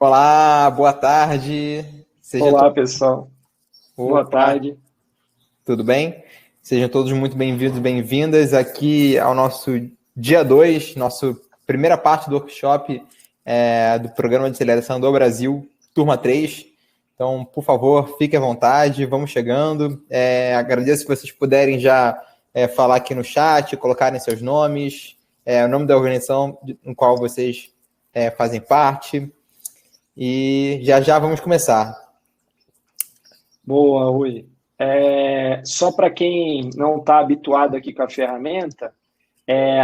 Olá, boa tarde. Olá, pessoal. Boa tarde. Tudo bem? Sejam todos muito bem-vindos e bem-vindas aqui ao nosso dia 2, nossa primeira parte do workshop do Programa de Aceleração do Brasil, turma 3. Então, por favor, fique à vontade, vamos chegando. Agradeço se vocês puderem já falar aqui no chat, colocarem seus nomes, o nome da organização no qual vocês fazem parte. E já vamos começar. Boa, Rui. Só para quem não está habituado aqui com a ferramenta,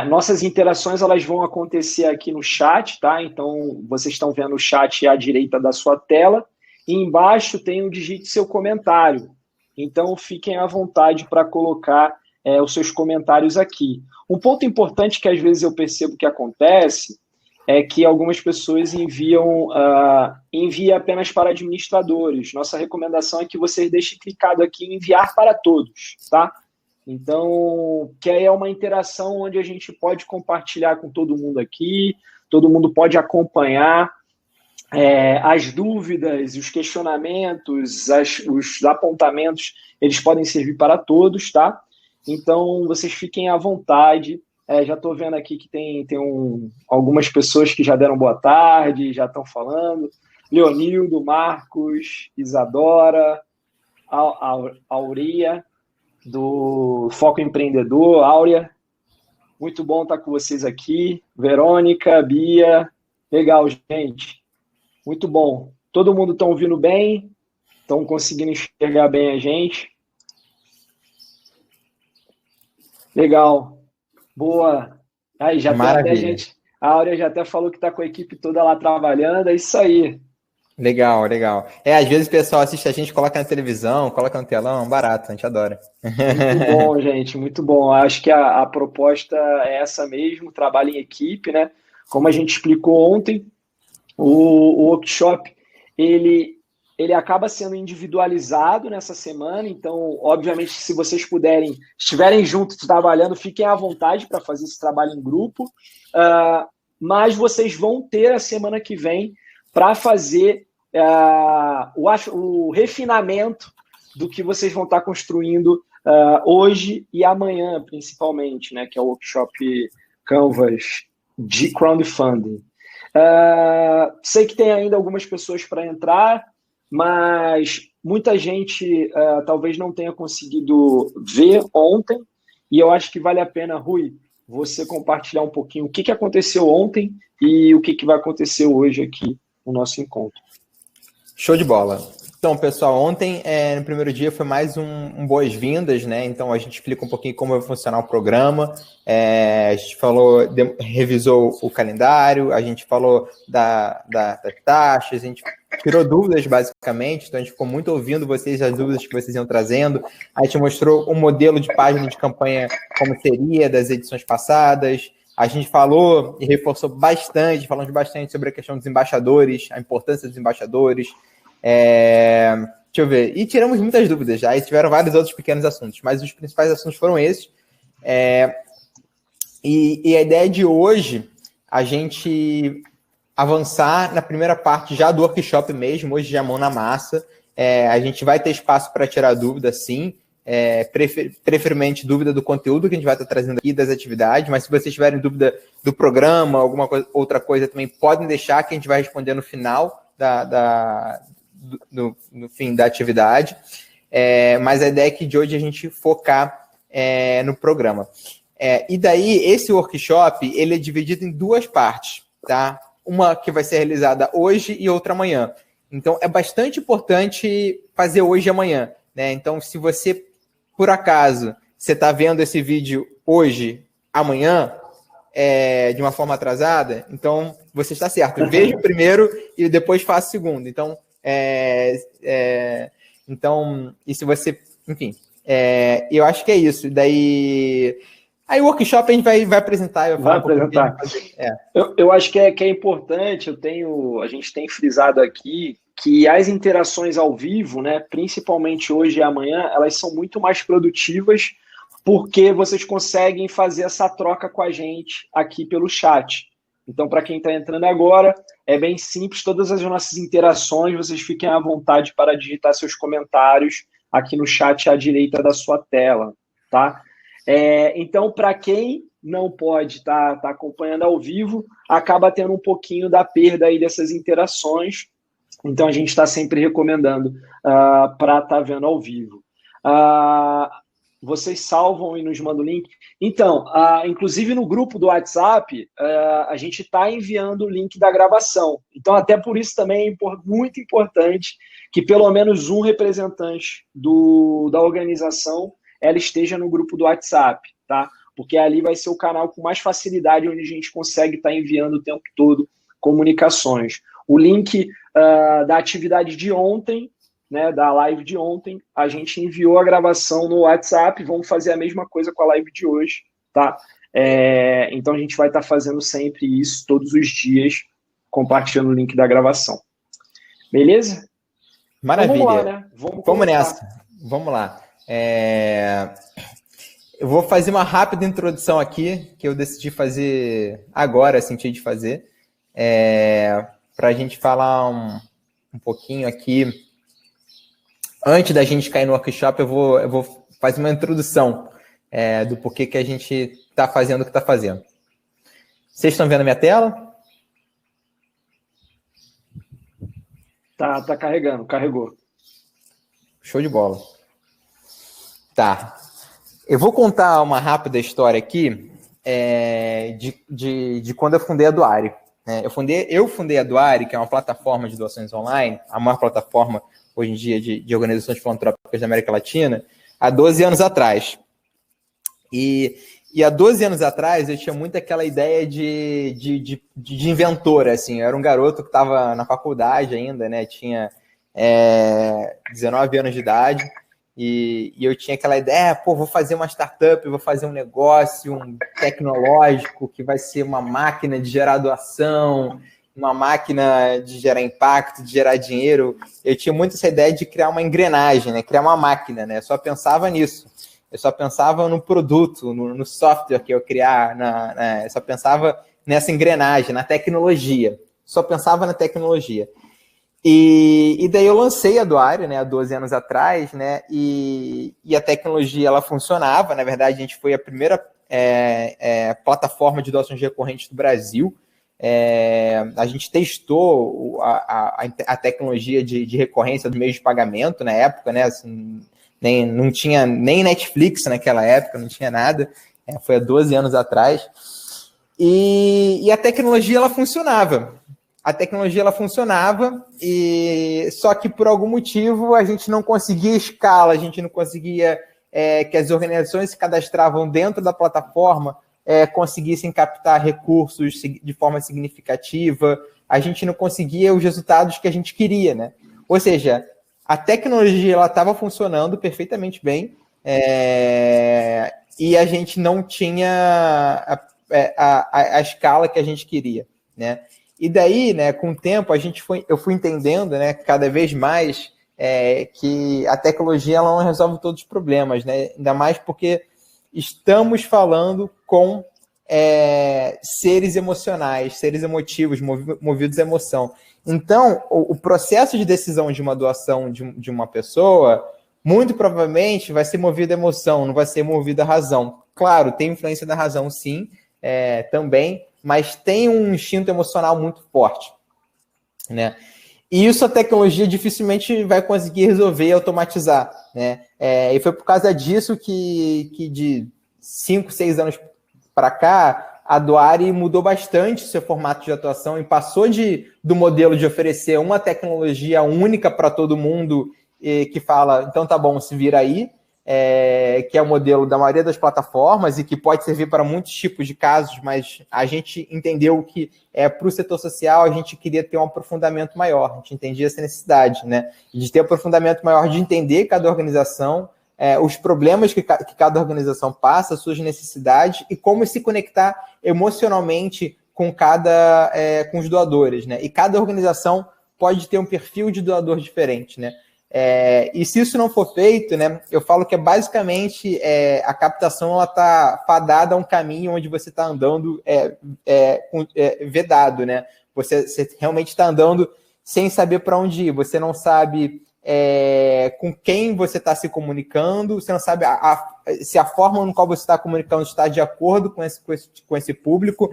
nossas interações elas vão acontecer aqui no chat, tá? Então, vocês estão vendo o chat à direita da sua tela e embaixo tem o digite seu comentário. Então, fiquem à vontade para colocar os seus comentários aqui. Um ponto importante que às vezes eu percebo que acontece é que algumas pessoas enviam apenas para administradores. Nossa recomendação é que vocês deixem clicado aqui em enviar para todos, tá? Então, que aí é uma interação onde a gente pode compartilhar com todo mundo aqui, todo mundo pode acompanhar as dúvidas, os questionamentos, os apontamentos, eles podem servir para todos, tá? Então, vocês fiquem à vontade. Já estou vendo aqui que tem algumas pessoas que já deram boa tarde, já estão falando. Leonildo, Marcos, Isadora, Auria, do Foco Empreendedor, Áurea. Muito bom estar com vocês aqui. Verônica, Bia. Legal, gente. Muito bom. Todo mundo está ouvindo bem? Estão conseguindo enxergar bem a gente? Legal. Boa. Aí, já tem até gente. A Áurea já até falou que está com a equipe toda lá trabalhando. É isso aí. Legal. Às vezes o pessoal assiste a gente, coloca na televisão, coloca no telão, barato, a gente adora. Muito bom, gente, muito bom. Acho que a proposta é essa mesmo, trabalho em equipe, né? Como a gente explicou ontem, o workshop, ele acaba sendo individualizado nessa semana, então, obviamente, se vocês estiverem juntos trabalhando, fiquem à vontade para fazer esse trabalho em grupo, mas vocês vão ter a semana que vem para fazer o refinamento do que vocês vão estar construindo hoje e amanhã, principalmente, né, que é o workshop Canvas de crowdfunding. Sei que tem ainda algumas pessoas para entrar, mas muita gente talvez não tenha conseguido ver ontem, e eu acho que vale a pena, Rui, você compartilhar um pouquinho o que aconteceu ontem e o que vai acontecer hoje aqui no nosso encontro. Show de bola. Então, pessoal, ontem, no primeiro dia, foi mais um boas-vindas, né? Então, a gente explica um pouquinho como vai funcionar o programa. A gente revisou o calendário, a gente falou das taxas, a gente tirou dúvidas, basicamente. Então, a gente ficou muito ouvindo vocês, as dúvidas que vocês iam trazendo. A gente mostrou um modelo de página de campanha, como seria, das edições passadas. A gente falou e reforçou falamos bastante sobre a questão dos embaixadores, a importância dos embaixadores. Deixa eu ver. E tiramos muitas dúvidas já, e tiveram vários outros pequenos assuntos, mas os principais assuntos foram esses. E a ideia de hoje, a gente avançar na primeira parte já do workshop mesmo, hoje já mão na massa. A gente vai ter espaço para tirar dúvida, sim. Preferivelmente dúvida do conteúdo que a gente vai estar trazendo aqui, das atividades, mas se vocês tiverem dúvida do programa, outra coisa também, podem deixar que a gente vai responder no final no fim da atividade. Mas a ideia é que de hoje a gente focar no programa. E daí, esse workshop, ele é dividido em duas partes, tá? Uma que vai ser realizada hoje e outra amanhã. Então, é bastante importante fazer hoje e amanhã, né? Então, se você, por acaso, você está vendo esse vídeo hoje, amanhã, de uma forma atrasada, então você está certo. Veja o primeiro e depois faça o segundo. Então, e se você... Enfim, eu acho que é isso. Daí... Aí o workshop a gente vai apresentar. Vai apresentar. Eu acho que é importante, a gente tem frisado aqui que as interações ao vivo, né, principalmente hoje e amanhã, elas são muito mais produtivas porque vocês conseguem fazer essa troca com a gente aqui pelo chat. Então, para quem está entrando agora, é bem simples, todas as nossas interações, vocês fiquem à vontade para digitar seus comentários aqui no chat à direita da sua tela, tá? Então, para quem não pode estar acompanhando ao vivo, acaba tendo um pouquinho da perda aí dessas interações. Então, a gente está sempre recomendando para estar vendo ao vivo. Vocês salvam e nos mandam o link. Então, inclusive no grupo do WhatsApp, a gente está enviando o link da gravação. Então, até por isso também é muito importante que pelo menos um representante da organização ela esteja no grupo do WhatsApp, tá? Porque ali vai ser o canal com mais facilidade, onde a gente consegue estar enviando o tempo todo comunicações. O link da atividade de ontem, né, da live de ontem, a gente enviou a gravação no WhatsApp, vamos fazer a mesma coisa com a live de hoje, tá? Então a gente vai estar fazendo sempre isso, todos os dias, compartilhando o link da gravação. Beleza? Maravilha. Então, vamos lá, né? Vamos nessa. Vamos lá. Eu vou fazer uma rápida introdução aqui, que eu decidi fazer agora, senti de fazer, para a gente falar um pouquinho aqui. Antes da gente cair no workshop, eu vou fazer uma introdução do porquê que a gente está fazendo o que está fazendo. Vocês estão vendo a minha tela? Tá carregando, carregou. Show de bola. Tá. Eu vou contar uma rápida história aqui de quando eu fundei a Doare. Eu fundei a Doare, que é uma plataforma de doações online, a maior plataforma hoje em dia de organizações filantrópicas da América Latina, há 12 anos atrás. E há 12 anos atrás eu tinha muito aquela ideia de inventor, assim. Eu era um garoto que estava na faculdade ainda, né? Tinha 19 anos de idade. E eu tinha aquela ideia, vou fazer uma startup, vou fazer um negócio tecnológico que vai ser uma máquina de gerar doação, uma máquina de gerar impacto, de gerar dinheiro. Eu tinha muito essa ideia de criar uma engrenagem, né? Criar uma máquina, né? Eu só pensava nisso. Eu só pensava no produto, no software que eu criar, eu só pensava nessa engrenagem, na tecnologia. Só pensava na tecnologia. E daí eu lancei a Doare, né, há 12 anos atrás, né, e a tecnologia ela funcionava. Na verdade, a gente foi a primeira plataforma de doações recorrentes do Brasil. A gente testou a tecnologia de recorrência dos meios de pagamento na época, né, assim, não tinha nem Netflix naquela época, não tinha nada, foi há 12 anos atrás. E a tecnologia ela funcionava. E só que por algum motivo a gente não conseguia escala, a gente não conseguia que as organizações se cadastravam dentro da plataforma conseguissem captar recursos de forma significativa, a gente não conseguia os resultados que a gente queria, né? Ou seja, a tecnologia ela estava funcionando perfeitamente bem e a gente não tinha a escala que a gente queria, né? E daí, né, com o tempo, eu fui entendendo, né, cada vez mais que a tecnologia ela não resolve todos os problemas, né? Ainda mais porque estamos falando com seres emocionais, seres emotivos, movidos à emoção. Então, o processo de decisão de uma doação de uma pessoa, muito provavelmente vai ser movido à emoção, não vai ser movido à razão. Claro, tem influência da razão, sim, também, mas tem um instinto emocional muito forte, né? E isso a tecnologia dificilmente vai conseguir resolver e automatizar, né? E foi por causa disso que de 5, 6 anos para cá, a Doare mudou bastante seu formato de atuação e passou do modelo de oferecer uma tecnologia única para todo mundo que fala, então tá bom, se vira aí, que é o modelo da maioria das plataformas e que pode servir para muitos tipos de casos, mas a gente entendeu que para o setor social a gente queria ter um aprofundamento maior, a gente entendia essa necessidade, né, de ter um aprofundamento maior, de entender cada organização, os problemas que cada organização passa, suas necessidades e como se conectar emocionalmente com com os doadores, né, e cada organização pode ter um perfil de doador diferente, né. E se isso não for feito, né, eu falo que basicamente a captação ela está fadada a um caminho onde você está andando vedado, né? Você realmente está andando sem saber para onde ir, você não sabe com quem você está se comunicando, você não sabe se a forma no qual você está comunicando está de acordo com esse público,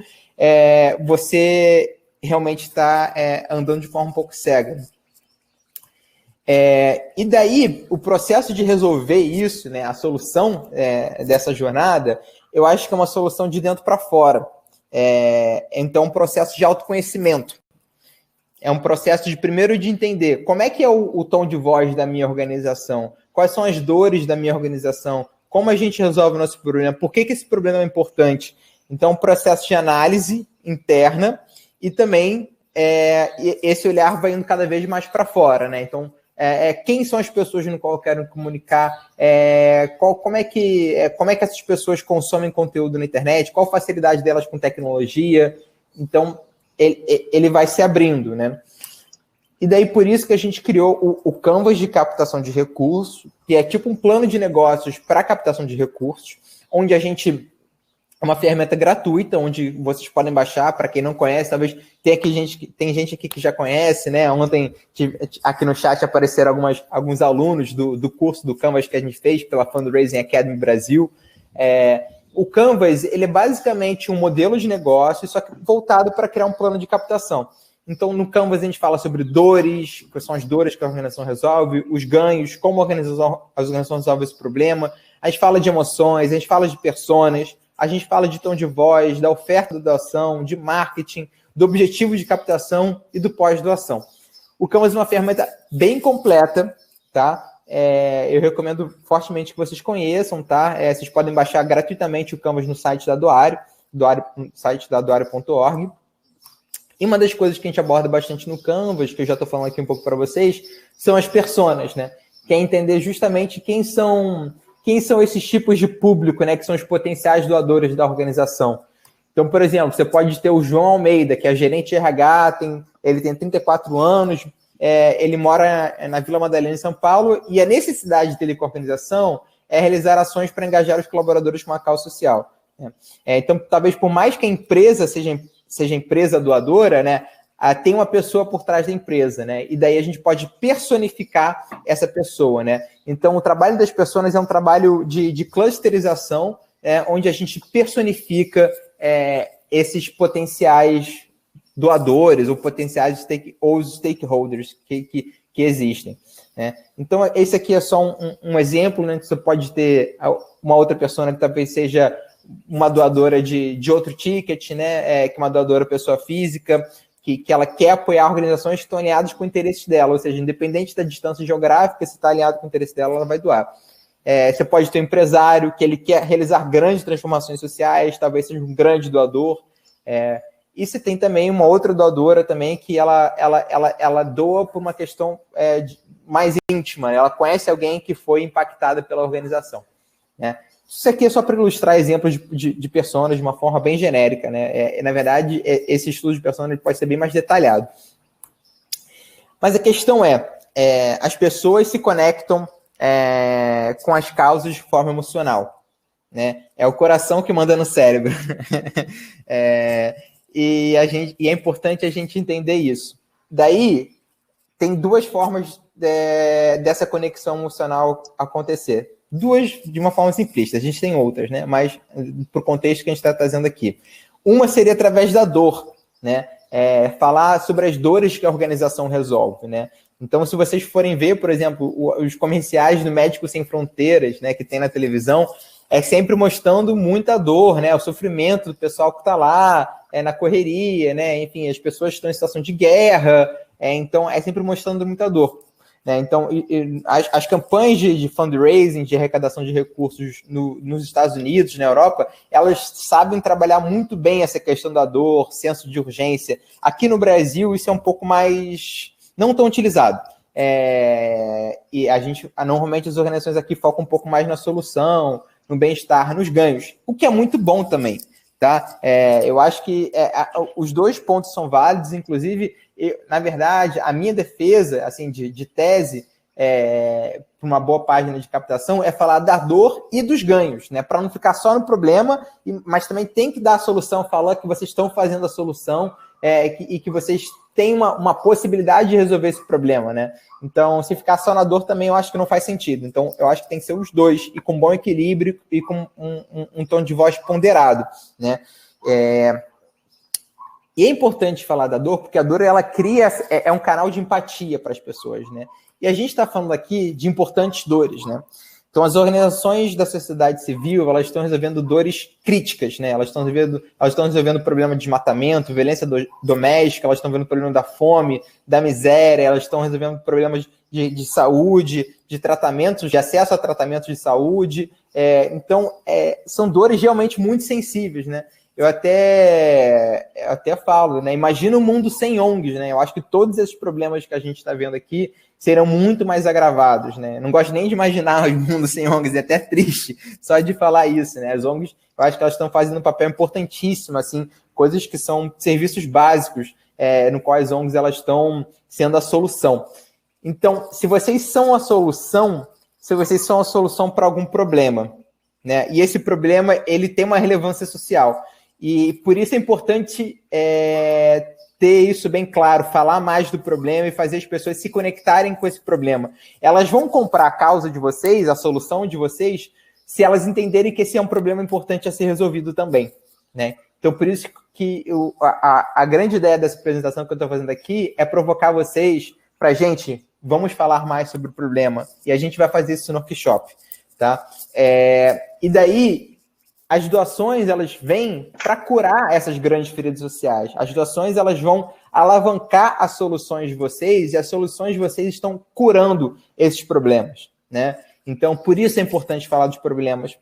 você realmente está andando de forma um pouco cega. E daí, o processo de resolver isso, né, a solução dessa jornada, eu acho que é uma solução de dentro para fora. Então, um processo de autoconhecimento. É um processo primeiro de entender como é que é o tom de voz da minha organização, quais são as dores da minha organização, como a gente resolve o nosso problema, por que esse problema é importante. Então, um processo de análise interna e também esse olhar vai indo cada vez mais para fora, né? Então, quem são as pessoas no qual eu quero comunicar, como é que essas pessoas consomem conteúdo na internet, qual a facilidade delas com tecnologia. Então, ele vai se abrindo, né? E daí, por isso que a gente criou o Canvas de captação de recursos, que é tipo um plano de negócios para captação de recursos, onde a gente... É uma ferramenta gratuita, onde vocês podem baixar, para quem não conhece, talvez tem gente aqui que já conhece, né? Ontem, aqui no chat, apareceram alguns alunos do curso do Canvas que a gente fez pela Fundraising Academy Brasil. O Canvas, ele é basicamente um modelo de negócio, só que voltado para criar um plano de captação. Então, no Canvas, a gente fala sobre dores, quais são as dores que a organização resolve, os ganhos, como a organização resolve esse problema. A gente fala de emoções, a gente fala de personas, a gente fala de tom de voz, da oferta da doação, de marketing, do objetivo de captação e do pós-doação. O Canvas é uma ferramenta bem completa, tá? Eu recomendo fortemente que vocês conheçam, tá? Vocês podem baixar gratuitamente o Canvas no site da Doário, no site da doario.org. E uma das coisas que a gente aborda bastante no Canvas, que eu já estou falando aqui um pouco para vocês, são as personas, né? Que é entender justamente quem são esses tipos de público, né? Que são os potenciais doadores da organização. Então, por exemplo, você pode ter o João Almeida, que é gerente de RH, ele tem 34 anos, ele mora na Vila Madalena, em São Paulo, e a necessidade dele com a organização é realizar ações para engajar os colaboradores com uma causa social. Então, talvez por mais que a empresa seja empresa doadora, né, tem uma pessoa por trás da empresa, né? E daí a gente pode personificar essa pessoa, né? Então, o trabalho das pessoas é um trabalho de clusterização, onde a gente personifica esses potenciais doadores ou potenciais stakeholders que existem, né? Então, esse aqui é só um exemplo, né? Que você pode ter uma outra pessoa que talvez seja uma doadora de outro ticket, né? Que uma doadora pessoa física, que ela quer apoiar organizações que estão alinhadas com o interesse dela, ou seja, independente da distância geográfica, se está alinhado com o interesse dela, ela vai doar. Você pode ter um empresário que ele quer realizar grandes transformações sociais, talvez seja um grande doador. E você tem também uma outra doadora também que ela doa por uma questão mais íntima, ela conhece alguém que foi impactada pela organização, né? Isso aqui é só para ilustrar exemplos de personas de uma forma bem genérica, né? Na verdade, esse estudo de personas pode ser bem mais detalhado. Mas a questão as pessoas se conectam com as causas de forma emocional, né? É o coração que manda no cérebro. E é importante a gente entender isso. Daí, tem duas formas dessa conexão emocional acontecer. Duas de uma forma simplista, a gente tem outras, né? Mas para o contexto que a gente está trazendo aqui. Uma seria através da dor, né? Falar sobre as dores que a organização resolve, né? Então, se vocês forem ver, por exemplo, os comerciais do Médicos Sem Fronteiras, né, que tem na televisão, sempre mostrando muita dor, né? O sofrimento do pessoal que está lá, na correria, né? Enfim, as pessoas estão em situação de guerra, então sempre mostrando muita dor. Então, as campanhas de fundraising, de arrecadação de recursos nos Estados Unidos, na Europa, elas sabem trabalhar muito bem essa questão da dor, senso de urgência. Aqui no Brasil, isso é um pouco mais não tão utilizado. E normalmente as organizações aqui focam um pouco mais na solução, no bem-estar, nos ganhos, o que é muito bom também, tá? Eu acho que os dois pontos são válidos, inclusive... na verdade, a minha defesa assim, de tese uma boa página de captação, é falar da dor e dos ganhos, né? Para não ficar só no problema, mas também tem que dar a solução, falar que vocês estão fazendo a solução e que vocês têm uma possibilidade de resolver esse problema, né? Então, se ficar só na dor também, eu acho que não faz sentido. Então, eu acho que tem que ser os dois, e com bom equilíbrio e com um tom de voz ponderado, né? E é importante falar da dor, porque a dor, ela cria, um canal de empatia para as pessoas, né? E a gente está falando aqui de importantes dores, né? Então, as organizações da sociedade civil, elas estão resolvendo dores críticas, né? Elas estão resolvendo problema de desmatamento, violência doméstica, elas estão resolvendo problema da fome, da miséria, elas estão resolvendo problemas de saúde, de tratamentos, de acesso a tratamentos de saúde. Então, são dores realmente muito sensíveis, né? Eu até falo, né? Imagina um mundo sem ONGs, né? Eu acho que todos esses problemas que a gente está vendo aqui serão muito mais agravados, né? Não gosto nem de imaginar um mundo sem ONGs, é até triste só de falar isso, né? As ONGs, eu acho que elas estão fazendo um papel importantíssimo, assim, coisas que são serviços básicos, no qual as ONGs elas estão sendo a solução. Então, se vocês são a solução para algum problema, né? E esse problema, ele tem uma relevância social. E por isso é importante ter isso bem claro, falar mais do problema e fazer as pessoas se conectarem com esse problema. Elas vão comprar a causa de vocês, a solução de vocês, se elas entenderem que esse é um problema importante a ser resolvido também, né? Então, por isso que a grande ideia dessa apresentação que eu estou fazendo aqui é provocar vocês para, gente, vamos falar mais sobre o problema. E a gente vai fazer isso no workshop, tá? E daí, as doações, elas vêm para curar essas grandes feridas sociais. As doações, elas vão alavancar as soluções de vocês, e as soluções de vocês estão curando esses problemas, né? Então, por isso é importante falar dos problemas.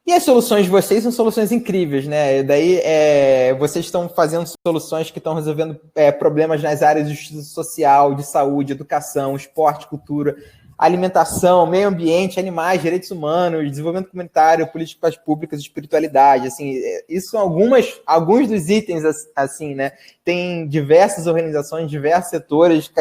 E as soluções de vocês são soluções incríveis, né? Daí, vocês estão fazendo soluções que estão resolvendo problemas nas áreas de justiça social, de saúde, educação, esporte, cultura, alimentação, meio ambiente, animais, direitos humanos, desenvolvimento comunitário, políticas públicas, espiritualidade, assim, isso são alguns dos itens, assim, né? Tem diversas organizações, diversos setores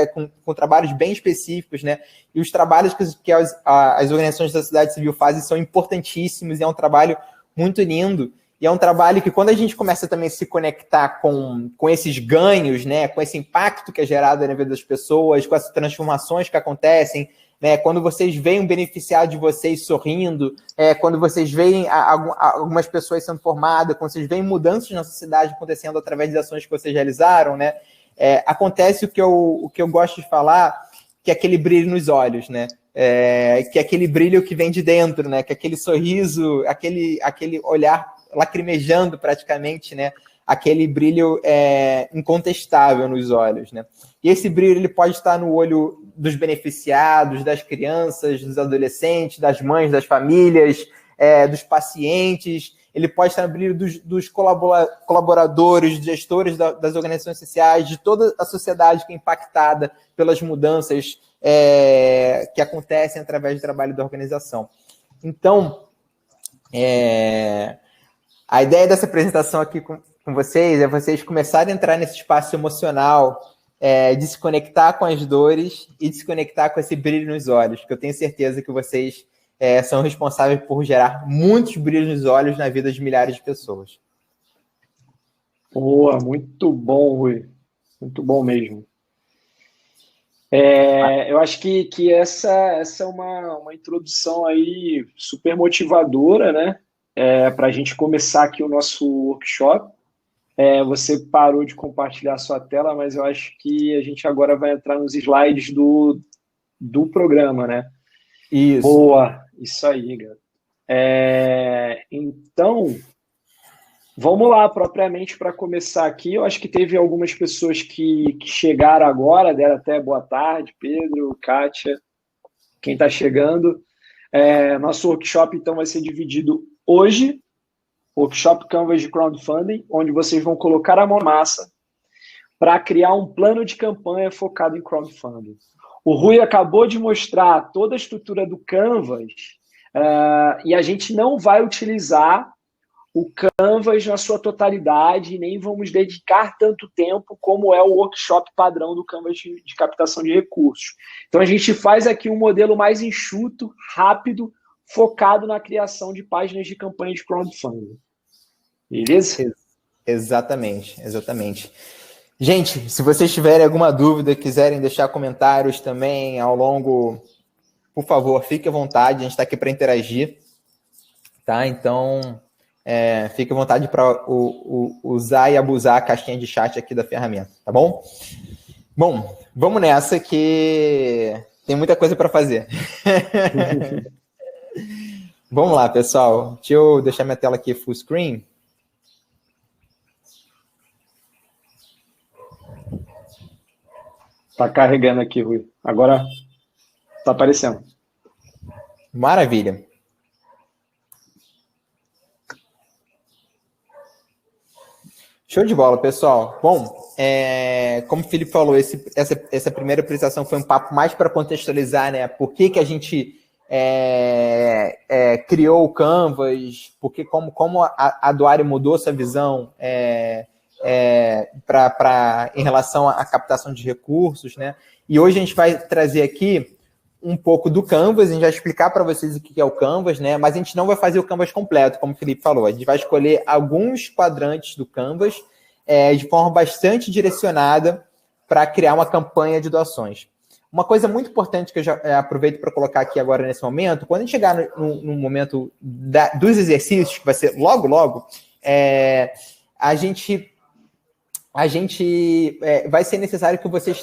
com trabalhos bem específicos, né? E os trabalhos que as organizações da sociedade civil fazem são importantíssimos, e é um trabalho muito lindo. E é um trabalho que, quando a gente começa também a se conectar com esses ganhos, né, com esse impacto que é gerado na vida das pessoas, com as transformações que acontecem, né, quando vocês veem um beneficiário de vocês sorrindo, quando vocês veem algumas pessoas sendo formadas, quando vocês veem mudanças na sociedade acontecendo através das ações que vocês realizaram, né, acontece o que eu gosto de falar, que é aquele brilho nos olhos, né? Que é aquele brilho que vem de dentro, né? Que é aquele sorriso, aquele olhar lacrimejando praticamente, né? Aquele brilho incontestável nos olhos, né? E esse brilho, ele pode estar no olho dos beneficiados, das crianças, dos adolescentes, das mães, das famílias, dos pacientes. Ele pode estar no brilho dos colaboradores, gestores das organizações sociais, de toda a sociedade que é impactada pelas mudanças que acontecem através do trabalho da organização. Então, a ideia dessa apresentação aqui com vocês é vocês começarem a entrar nesse espaço emocional, de se conectar com as dores e de se conectar com esse brilho nos olhos, que eu tenho certeza que vocês são responsáveis por gerar muitos brilhos nos olhos na vida de milhares de pessoas. Boa, muito bom, Rui. Muito bom mesmo. Eu acho que essa é uma introdução aí super motivadora, né? Para a gente começar aqui o nosso workshop. Você parou de compartilhar a sua tela, mas eu acho que a gente agora vai entrar nos slides do programa, né? Isso. Boa, isso aí, galera. Então, vamos lá, propriamente, para começar aqui. Eu acho que teve algumas pessoas que chegaram agora, deram até boa tarde, Pedro, Kátia, quem está chegando. Nosso workshop, então, vai ser dividido hoje, workshop Canvas de Crowdfunding, onde vocês vão colocar a mão na massa para criar um plano de campanha focado em crowdfunding. O Rui acabou de mostrar toda a estrutura do Canvas, e a gente não vai utilizar o Canvas na sua totalidade, nem vamos dedicar tanto tempo como é o workshop padrão do Canvas de captação de recursos. Então, a gente faz aqui um modelo mais enxuto, rápido, focado na criação de páginas de campanha de crowdfunding. Beleza? Exatamente, exatamente. Gente, se vocês tiverem alguma dúvida, quiserem deixar comentários também ao longo, por favor, fique à vontade, a gente está aqui para interagir, tá? Então, fique à vontade para usar e abusar a caixinha de chat aqui da ferramenta, tá bom? Bom, vamos nessa que tem muita coisa para fazer. Vamos lá, pessoal. Deixa eu deixar minha tela aqui full screen. Tá carregando aqui, Rui. Agora tá aparecendo. Maravilha. Show de bola, pessoal. Bom, como o Felipe falou, essa primeira apresentação foi um papo mais para contextualizar, né? Por que a gente criou o Canvas, porque como a Doari mudou essa visão em relação à captação de recursos, né? E hoje a gente vai trazer aqui um pouco do Canvas, a gente vai explicar para vocês o que é o Canvas, né? Mas a gente não vai fazer o Canvas completo, como o Felipe falou. A gente vai escolher alguns quadrantes do Canvas de forma bastante direcionada para criar uma campanha de doações. Uma coisa muito importante que eu já aproveito para colocar aqui agora nesse momento, quando a gente chegar no momento dos exercícios, que vai ser logo, vai ser necessário que vocês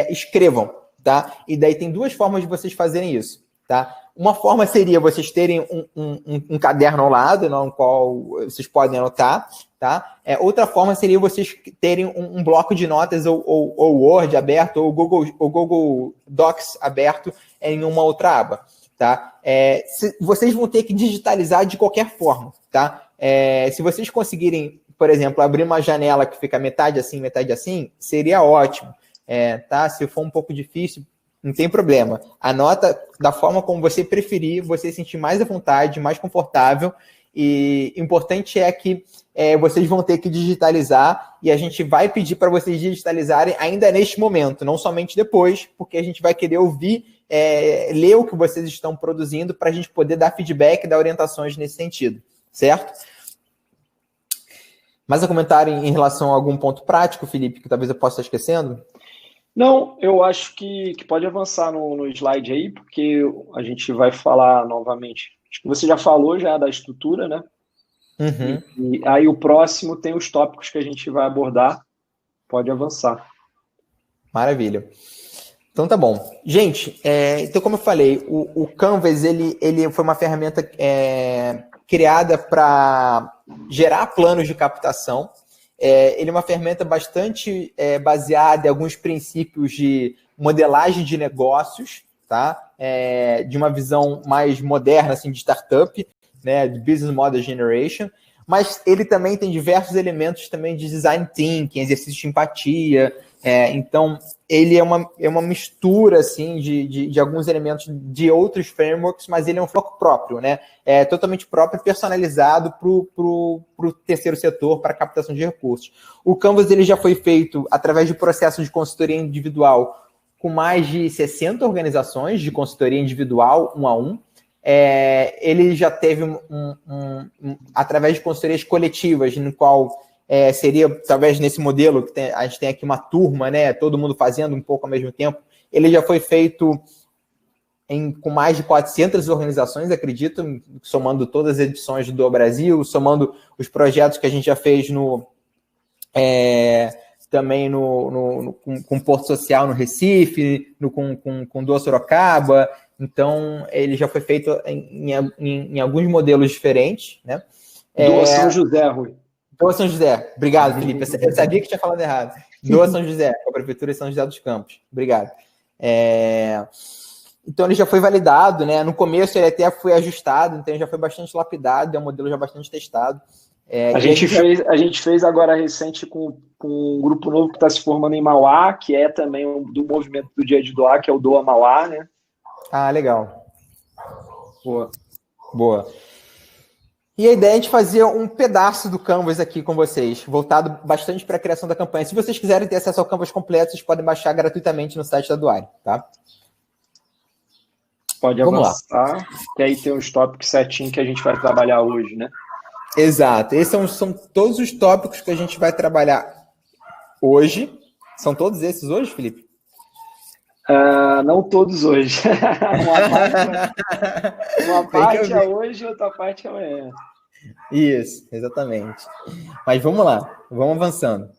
escrevam, tá? E daí tem duas formas de vocês fazerem isso, tá? Uma forma seria vocês terem um caderno ao lado, no qual vocês podem anotar, tá? Outra forma seria vocês terem um bloco de notas ou Word aberto ou Google Docs aberto em uma outra aba, tá? Vocês vão ter que digitalizar de qualquer forma, tá? Se vocês conseguirem, por exemplo, abrir uma janela que fica metade assim, seria ótimo, tá? Se for um pouco difícil, não tem problema. Anota da forma como você preferir, você se sentir mais à vontade, mais confortável. E o importante é que vocês vão ter que digitalizar e a gente vai pedir para vocês digitalizarem ainda neste momento, não somente depois, porque a gente vai querer ouvir, ler o que vocês estão produzindo para a gente poder dar feedback, dar orientações nesse sentido, certo? Mais um comentário em relação a algum ponto prático, Felipe, que talvez eu possa estar esquecendo? Não, eu acho que pode avançar no slide aí, porque a gente vai falar novamente. Acho que você já falou da estrutura, né? Uhum. E aí o próximo tem os tópicos que a gente vai abordar. Pode avançar. Maravilha. Então tá bom. Gente, então como eu falei, o Canvas ele foi uma ferramenta criada para gerar planos de captação. Ele é uma ferramenta bastante baseada em alguns princípios de modelagem de negócios, tá? De uma visão mais moderna, assim, de startup, né? De business model generation, mas ele também tem diversos elementos também de design thinking, exercício de empatia. Então, ele é uma mistura assim, de alguns elementos de outros frameworks, mas ele é um foco próprio, né? Totalmente próprio, personalizado para o terceiro setor, para a captação de recursos. O Canvas ele já foi feito através de processos de consultoria individual com mais de 60 organizações de consultoria individual, 1 a 1. Ele já teve através de consultorias coletivas, no qual seria, talvez nesse modelo, que a gente tem aqui uma turma, né, todo mundo fazendo um pouco ao mesmo tempo. Ele já foi feito com mais de 400 organizações, acredito, somando todas as edições do Brasil, somando os projetos que a gente já fez também com Porto Social no Recife, com Doa Sorocaba. Então, ele já foi feito em alguns modelos diferentes, né? Doa São José, Rui. Doa São José. Obrigado, Felipe. Eu sabia que tinha falado errado. Doa São José, com a Prefeitura de São José dos Campos. Obrigado. Então, ele já foi validado, né? No começo, ele até foi ajustado, então ele já foi bastante lapidado, é um modelo já bastante testado. A gente fez agora recente com um grupo novo que está se formando em Mauá, que é também do movimento do Dia de Doar, que é o Doa Mauá, né? Ah, legal. Boa. E a ideia é a gente fazer um pedaço do Canvas aqui com vocês, voltado bastante para a criação da campanha. Se vocês quiserem ter acesso ao Canvas completo, vocês podem baixar gratuitamente no site da Duari, tá? Pode avançar, que aí tem os tópicos certinho que a gente vai trabalhar hoje, né? Exato. Esses são todos os tópicos que a gente vai trabalhar hoje. São todos esses hoje, Felipe? Não todos hoje. Uma parte é hoje, outra parte é amanhã. Isso, exatamente. Mas vamos lá, vamos avançando.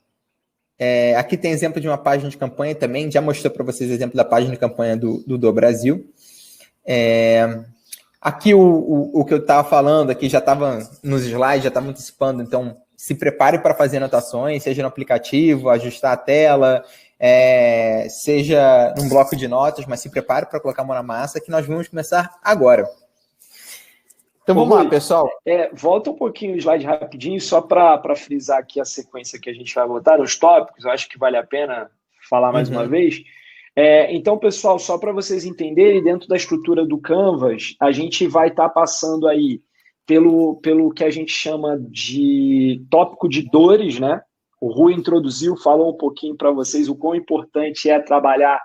Aqui tem exemplo de uma página de campanha também. Já mostrou para vocês o exemplo da página de campanha do Brasil. Aqui o que eu estava falando aqui já estava nos slides, já estava antecipando. Então, se prepare para fazer anotações, seja no aplicativo, ajustar a tela, seja num bloco de notas, mas se prepare para colocar a mão na massa, que nós vamos começar agora. Então vamos lá, pessoal. Volta um pouquinho o slide rapidinho, só para frisar aqui a sequência que a gente vai botar, os tópicos, eu acho que vale a pena falar mais uma vez. Então, pessoal, só para vocês entenderem, dentro da estrutura do Canvas, a gente vai estar passando aí pelo que a gente chama de tópico de dores, né? O Rui introduziu, falou um pouquinho para vocês o quão importante é trabalhar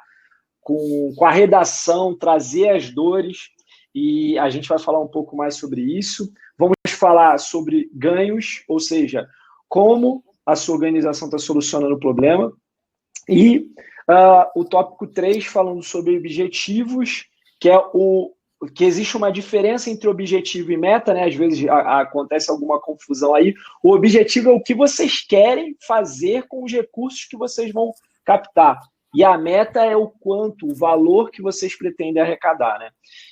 com a redação, trazer as dores, e a gente vai falar um pouco mais sobre isso. Vamos falar sobre ganhos, ou seja, como a sua organização está solucionando o problema. E o tópico 3, falando sobre objetivos, que existe uma diferença entre objetivo e meta, né? Às vezes acontece alguma confusão aí. O objetivo é o que vocês querem fazer com os recursos que vocês vão captar. E a meta é o quanto, o valor que vocês pretendem arrecadar, né?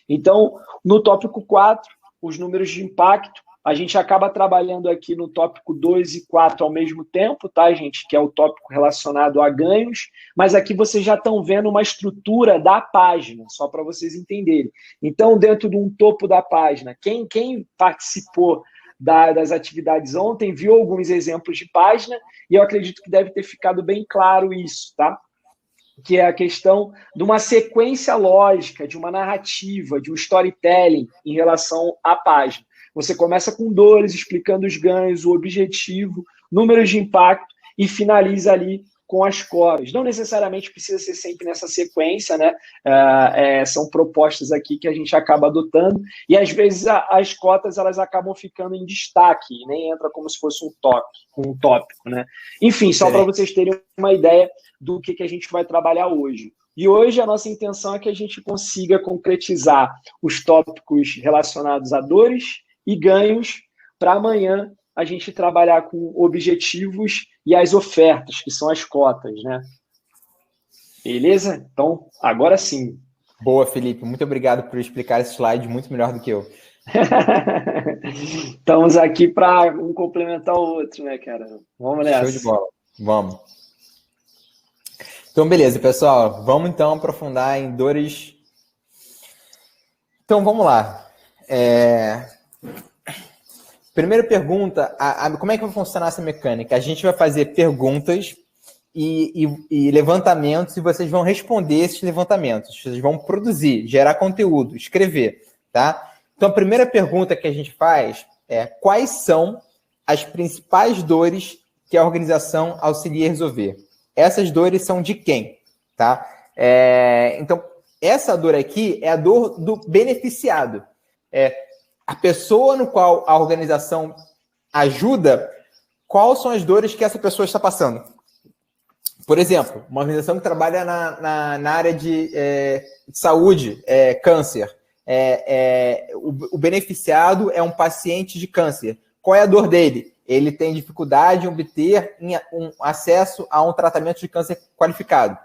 Então, no tópico 4, os números de impacto, a gente acaba trabalhando aqui no tópico 2 e 4 ao mesmo tempo, tá, gente? Que é o tópico relacionado a ganhos, mas aqui vocês já estão vendo uma estrutura da página, só para vocês entenderem. Então, dentro de um topo da página, quem participou das atividades ontem viu alguns exemplos de página, e eu acredito que deve ter ficado bem claro isso, tá? Que é a questão de uma sequência lógica, de uma narrativa, de um storytelling em relação à página. Você começa com dores, explicando os ganhos, o objetivo, números de impacto e finaliza ali com as cotas. Não necessariamente precisa ser sempre nessa sequência, né? São propostas aqui que a gente acaba adotando e às vezes as cotas elas acabam ficando em destaque, nem entra como se fosse um tópico, né? Enfim, só para vocês terem uma ideia do que a gente vai trabalhar hoje. E hoje a nossa intenção é que a gente consiga concretizar os tópicos relacionados a dores e ganhos para amanhã a gente trabalhar com objetivos e as ofertas, que são as cotas, né? Beleza? Então, agora sim. Boa, Felipe. Muito obrigado por explicar esse slide muito melhor do que eu. Estamos aqui para um complementar o outro, né, cara? Vamos nessa. Show de bola. Vamos. Então, beleza, pessoal. Vamos, então, aprofundar em dores. Então, vamos lá. Primeira pergunta, como é que vai funcionar essa mecânica? A gente vai fazer perguntas e levantamentos e vocês vão responder esses levantamentos. Vocês vão produzir, gerar conteúdo, escrever, tá? Então, a primeira pergunta que a gente faz é quais são as principais dores que a organização auxilia a resolver? Essas dores são de quem? Tá? Então, essa dor aqui é a dor do beneficiado. A pessoa no qual a organização ajuda, quais são as dores que essa pessoa está passando? Por exemplo, uma organização que trabalha na área de saúde, câncer. O beneficiado é um paciente de câncer. Qual é a dor dele? Ele tem dificuldade em obter um acesso a um tratamento de câncer qualificado.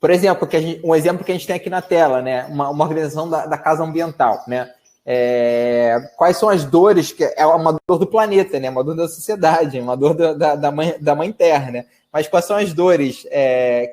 Por exemplo, um exemplo que a gente tem aqui na tela, né? Uma organização da Casa Ambiental, né? Quais são as dores? Que é uma dor do planeta, né? Uma dor da sociedade, uma dor da mãe terra, né? Mas quais são as dores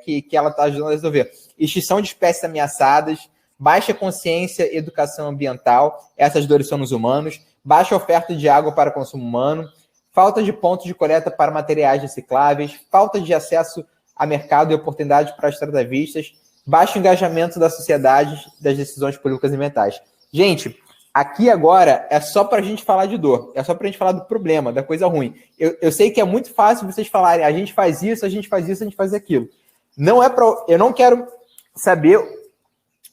que ela está ajudando a resolver? Extinção de espécies ameaçadas, baixa consciência e educação ambiental, essas dores são nos humanos, baixa oferta de água para consumo humano, falta de pontos de coleta para materiais recicláveis, falta de acesso a mercado e oportunidades para as extratavistas, baixo engajamento da sociedade das decisões públicas ambientais. Gente, Aqui agora é só para a gente falar de dor, é só para a gente falar do problema, da coisa ruim. Eu sei que é muito fácil vocês falarem, a gente faz isso, a gente faz isso, a gente faz aquilo. Não é para, eu não quero saber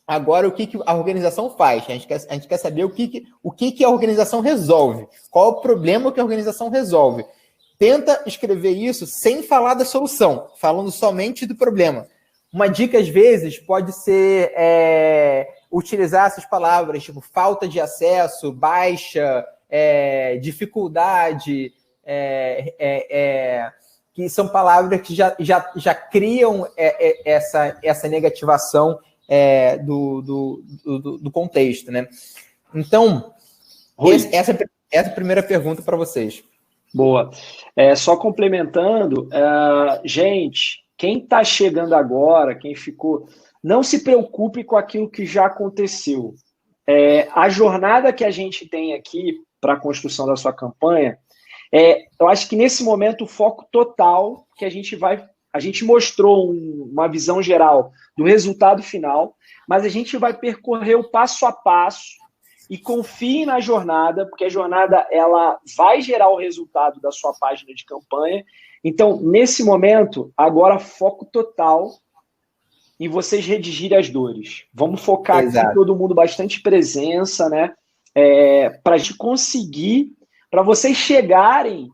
agora o que a organização faz. A gente quer saber o que a organização resolve. Qual é o problema que a organização resolve. Tenta escrever isso sem falar da solução, falando somente do problema. Uma dica, às vezes, pode ser utilizar essas palavras, tipo falta de acesso, baixa, dificuldade, que são palavras que já criam essa negativação do contexto, né? Então, essa é a primeira pergunta para vocês. Boa. Só complementando, gente, quem está chegando agora, quem ficou, não se preocupe com aquilo que já aconteceu. A jornada que a gente tem aqui para a construção da sua campanha, eu acho que nesse momento o foco total que a gente mostrou uma visão geral do resultado final, mas a gente vai percorrer o passo a passo e confie na jornada, porque a jornada ela vai gerar o resultado da sua página de campanha. Então, nesse momento, agora foco total em vocês redigirem as dores. Vamos focar aqui todo mundo, bastante presença, né? Para a gente conseguir, para vocês chegarem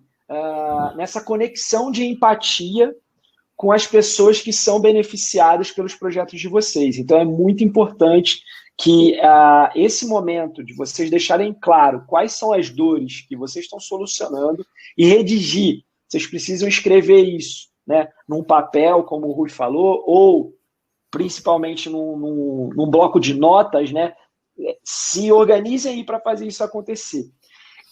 nessa conexão de empatia com as pessoas que são beneficiadas pelos projetos de vocês. Então, é muito importante que esse momento de vocês deixarem claro quais são as dores que vocês estão solucionando e redigir. Vocês precisam escrever isso, né, num papel, como o Rui falou, ou principalmente num bloco de notas, né? Se organizem aí para fazer isso acontecer.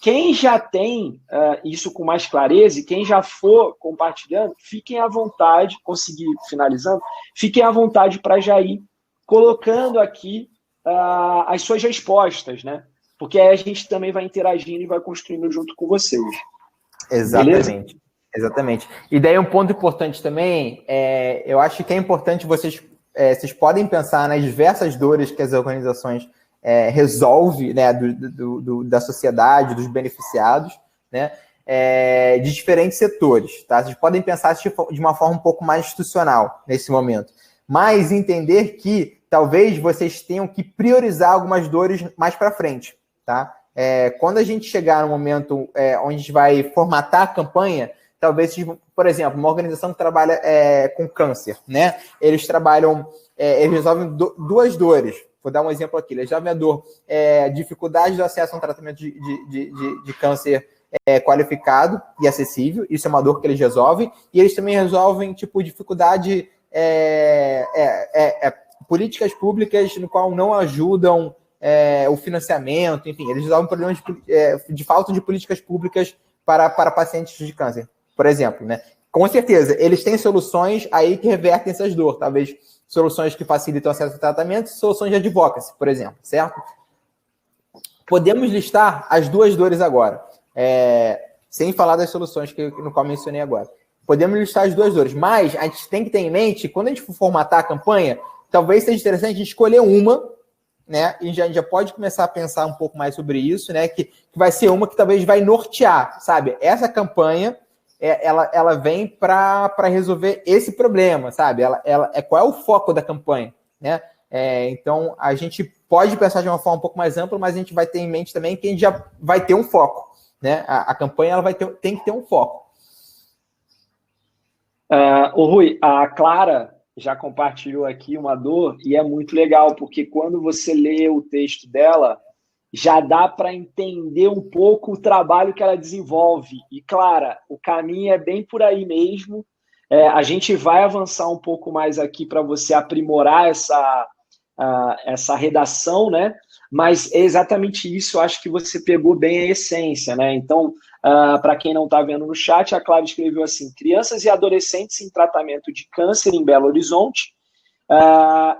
Quem já tem isso com mais clareza e quem já for compartilhando, fiquem à vontade, conseguir finalizando, fiquem à vontade para já ir colocando aqui as suas respostas, né? Porque aí a gente também vai interagindo e vai construindo junto com vocês. Exatamente. Beleza? Exatamente. E daí um ponto importante também, eu acho que é importante vocês podem pensar nas diversas dores que as organizações resolvem, né, da sociedade, dos beneficiados, né, de diferentes setores, tá? Vocês podem pensar de uma forma um pouco mais institucional nesse momento, mas entender que talvez vocês tenham que priorizar algumas dores mais para frente, tá? Quando a gente chegar no momento onde a gente vai formatar a campanha, talvez, por exemplo, uma organização que trabalha com câncer, né? Eles trabalham, eles resolvem duas dores. Vou dar um exemplo aqui. Eles resolvem a dor, dificuldade de acesso a um tratamento de câncer qualificado e acessível. Isso é uma dor que eles resolvem. E eles também resolvem, tipo, dificuldade, políticas públicas no qual não ajudam o financiamento. Enfim, eles resolvem problemas de falta de políticas públicas para pacientes de câncer, por exemplo, né? Com certeza, eles têm soluções aí que revertem essas dores, talvez soluções que facilitam o acesso ao tratamento, soluções de advocacy, por exemplo, certo? Podemos listar as duas dores agora, sem falar das soluções no qual mencionei agora. Podemos listar as duas dores, mas a gente tem que ter em mente, quando a gente for formatar a campanha, talvez seja interessante a gente escolher uma, né? E a gente já pode começar a pensar um pouco mais sobre isso, né? Que vai ser uma que talvez vai nortear, sabe? Essa campanha, ela vem para resolver esse problema, sabe? Qual é o foco da campanha, né? Então, a gente pode pensar de uma forma um pouco mais ampla, mas a gente vai ter em mente também que a gente já vai ter um foco, né? A campanha ela tem que ter um foco. Rui, a Clara já compartilhou aqui uma dor e é muito legal, porque quando você lê o texto dela, já dá para entender um pouco o trabalho que ela desenvolve. E, Clara, o caminho é bem por aí mesmo. A gente vai avançar um pouco mais aqui para você aprimorar essa redação, né? Mas é exatamente isso, eu acho que você pegou bem a essência, né? Então, para quem não está vendo no chat, a Clara escreveu assim: crianças e adolescentes em tratamento de câncer em Belo Horizonte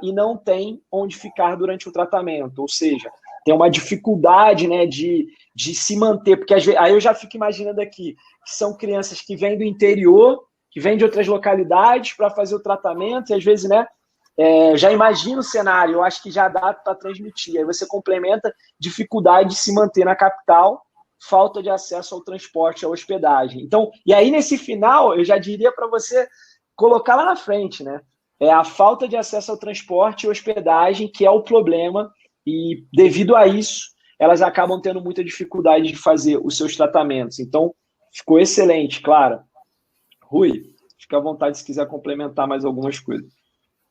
e não tem onde ficar durante o tratamento, ou seja, tem uma dificuldade, né, de se manter, porque às vezes, aí eu já fico imaginando aqui, que são crianças que vêm do interior, que vêm de outras localidades para fazer o tratamento, e às vezes, né, já imagina o cenário, eu acho que já dá para transmitir. Aí você complementa dificuldade de se manter na capital, falta de acesso ao transporte, à hospedagem. Então, e aí nesse final, eu já diria para você colocar lá na frente, né? É a falta de acesso ao transporte e hospedagem que é o problema, e devido a isso, elas acabam tendo muita dificuldade de fazer os seus tratamentos. Então, ficou excelente, claro. Rui, fica à vontade se quiser complementar mais algumas coisas.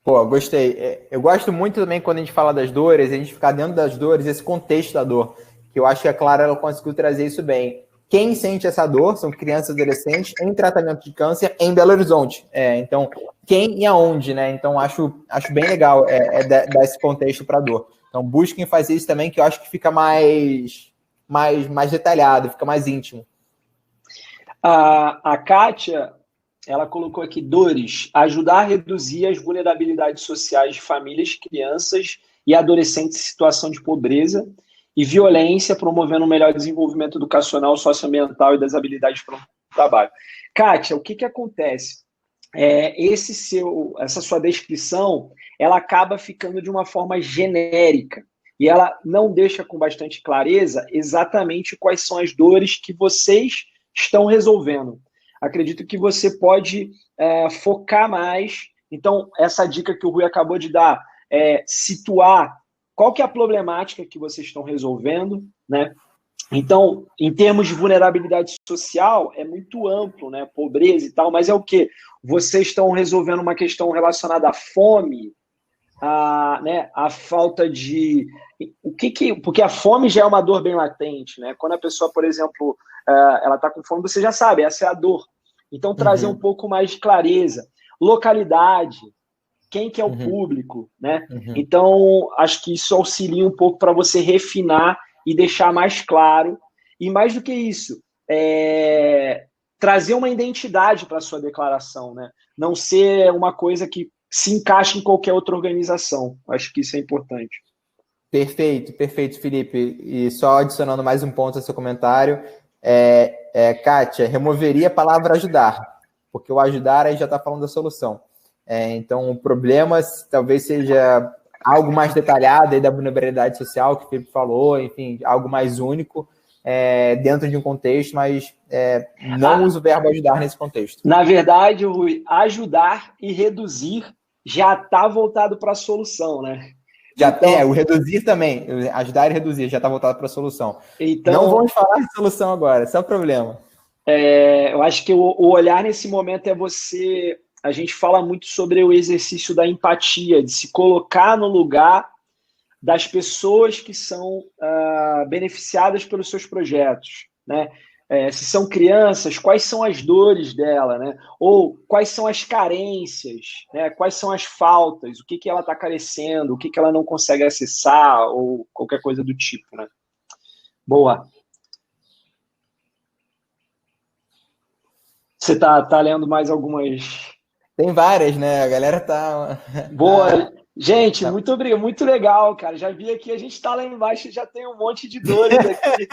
Pô, gostei. Eu gosto muito também quando a gente fala das dores, a gente ficar dentro das dores, esse contexto da dor, que eu acho que a Clara ela conseguiu trazer isso bem. Quem sente essa dor são crianças e adolescentes em tratamento de câncer em Belo Horizonte. Então, quem e aonde, né? Então, acho bem legal dar esse contexto para a dor. Então, busquem fazer isso também, que eu acho que fica mais detalhado, fica mais íntimo. A Kátia, ela colocou aqui dores, ajudar a reduzir as vulnerabilidades sociais de famílias, crianças e adolescentes em situação de pobreza e violência, promovendo um melhor desenvolvimento educacional, socioambiental e das habilidades para o trabalho. Kátia, o que acontece? Essa sua descrição, ela acaba ficando de uma forma genérica e ela não deixa com bastante clareza exatamente quais são as dores que vocês estão resolvendo. Acredito que você pode focar mais. Então, essa dica que o Rui acabou de dar é situar qual que é a problemática que vocês estão resolvendo, né? Então, em termos de vulnerabilidade social, é muito amplo, né? Pobreza e tal, mas é o quê? Vocês estão resolvendo uma questão relacionada à fome, a falta de... Porque a fome já é uma dor bem latente, né? Quando a pessoa, por exemplo, ela está com fome, você já sabe, essa é a dor. Então, trazer um pouco mais de clareza. Localidade, quem que é o público, né? Então, acho que isso auxilia um pouco para você refinar e deixar mais claro. E mais do que isso, trazer uma identidade para a sua declaração, né? Não ser uma coisa que se encaixe em qualquer outra organização. Acho que isso é importante. Perfeito, Felipe. E só adicionando mais um ponto ao seu comentário, Kátia, removeria a palavra ajudar, porque o ajudar aí já está falando da solução. Então, o problema talvez seja algo mais detalhado aí da vulnerabilidade social que o Felipe falou, enfim, algo mais único dentro de um contexto, mas não uso o verbo ajudar nesse contexto. Na verdade, Rui, ajudar e reduzir já está voltado para a solução, né? O reduzir também, ajudar e reduzir, já está voltado para a solução. Então, não vamos falar de solução agora, esse é o problema. Eu acho que o olhar nesse momento é você... A gente fala muito sobre o exercício da empatia, de se colocar no lugar das pessoas que são beneficiadas pelos seus projetos, né? Se são crianças, quais são as dores dela, né? Ou quais são as carências, né? Quais são as faltas, o que ela está carecendo, o que ela não consegue acessar, ou qualquer coisa do tipo, né? Boa. Você tá lendo mais algumas... Tem várias, né? A galera tá... Boa. Gente, muito obrigado, muito legal, cara. Já vi aqui, a gente está lá embaixo, já tem um monte de dores aqui.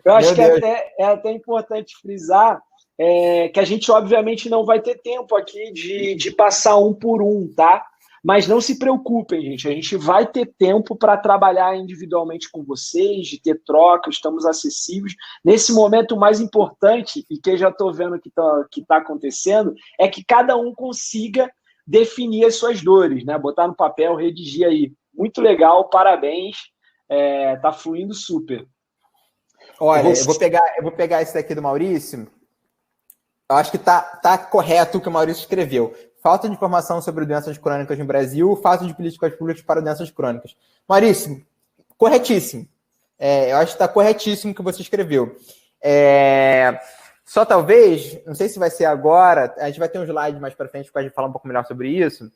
Eu acho que é até importante frisar que a gente, obviamente, não vai ter tempo aqui de passar um por um, tá? Mas não se preocupem, gente. A gente vai ter tempo para trabalhar individualmente com vocês, de ter troca, estamos acessíveis. Nesse momento, o mais importante, e que eu já estou vendo que tá acontecendo, é que cada um consiga definir as suas dores, né? Botar no papel, redigir aí. Muito legal, parabéns. Tá fluindo super. Olha, eu vou pegar esse daqui do Maurício. Eu acho que tá correto o que o Maurício escreveu. Falta de informação sobre doenças crônicas no Brasil, falta de políticas públicas para doenças crônicas. Maurício, corretíssimo. Eu acho que está corretíssimo o que você escreveu. Só talvez, não sei se vai ser agora, a gente vai ter um slide mais para frente para a gente falar um pouco melhor sobre isso,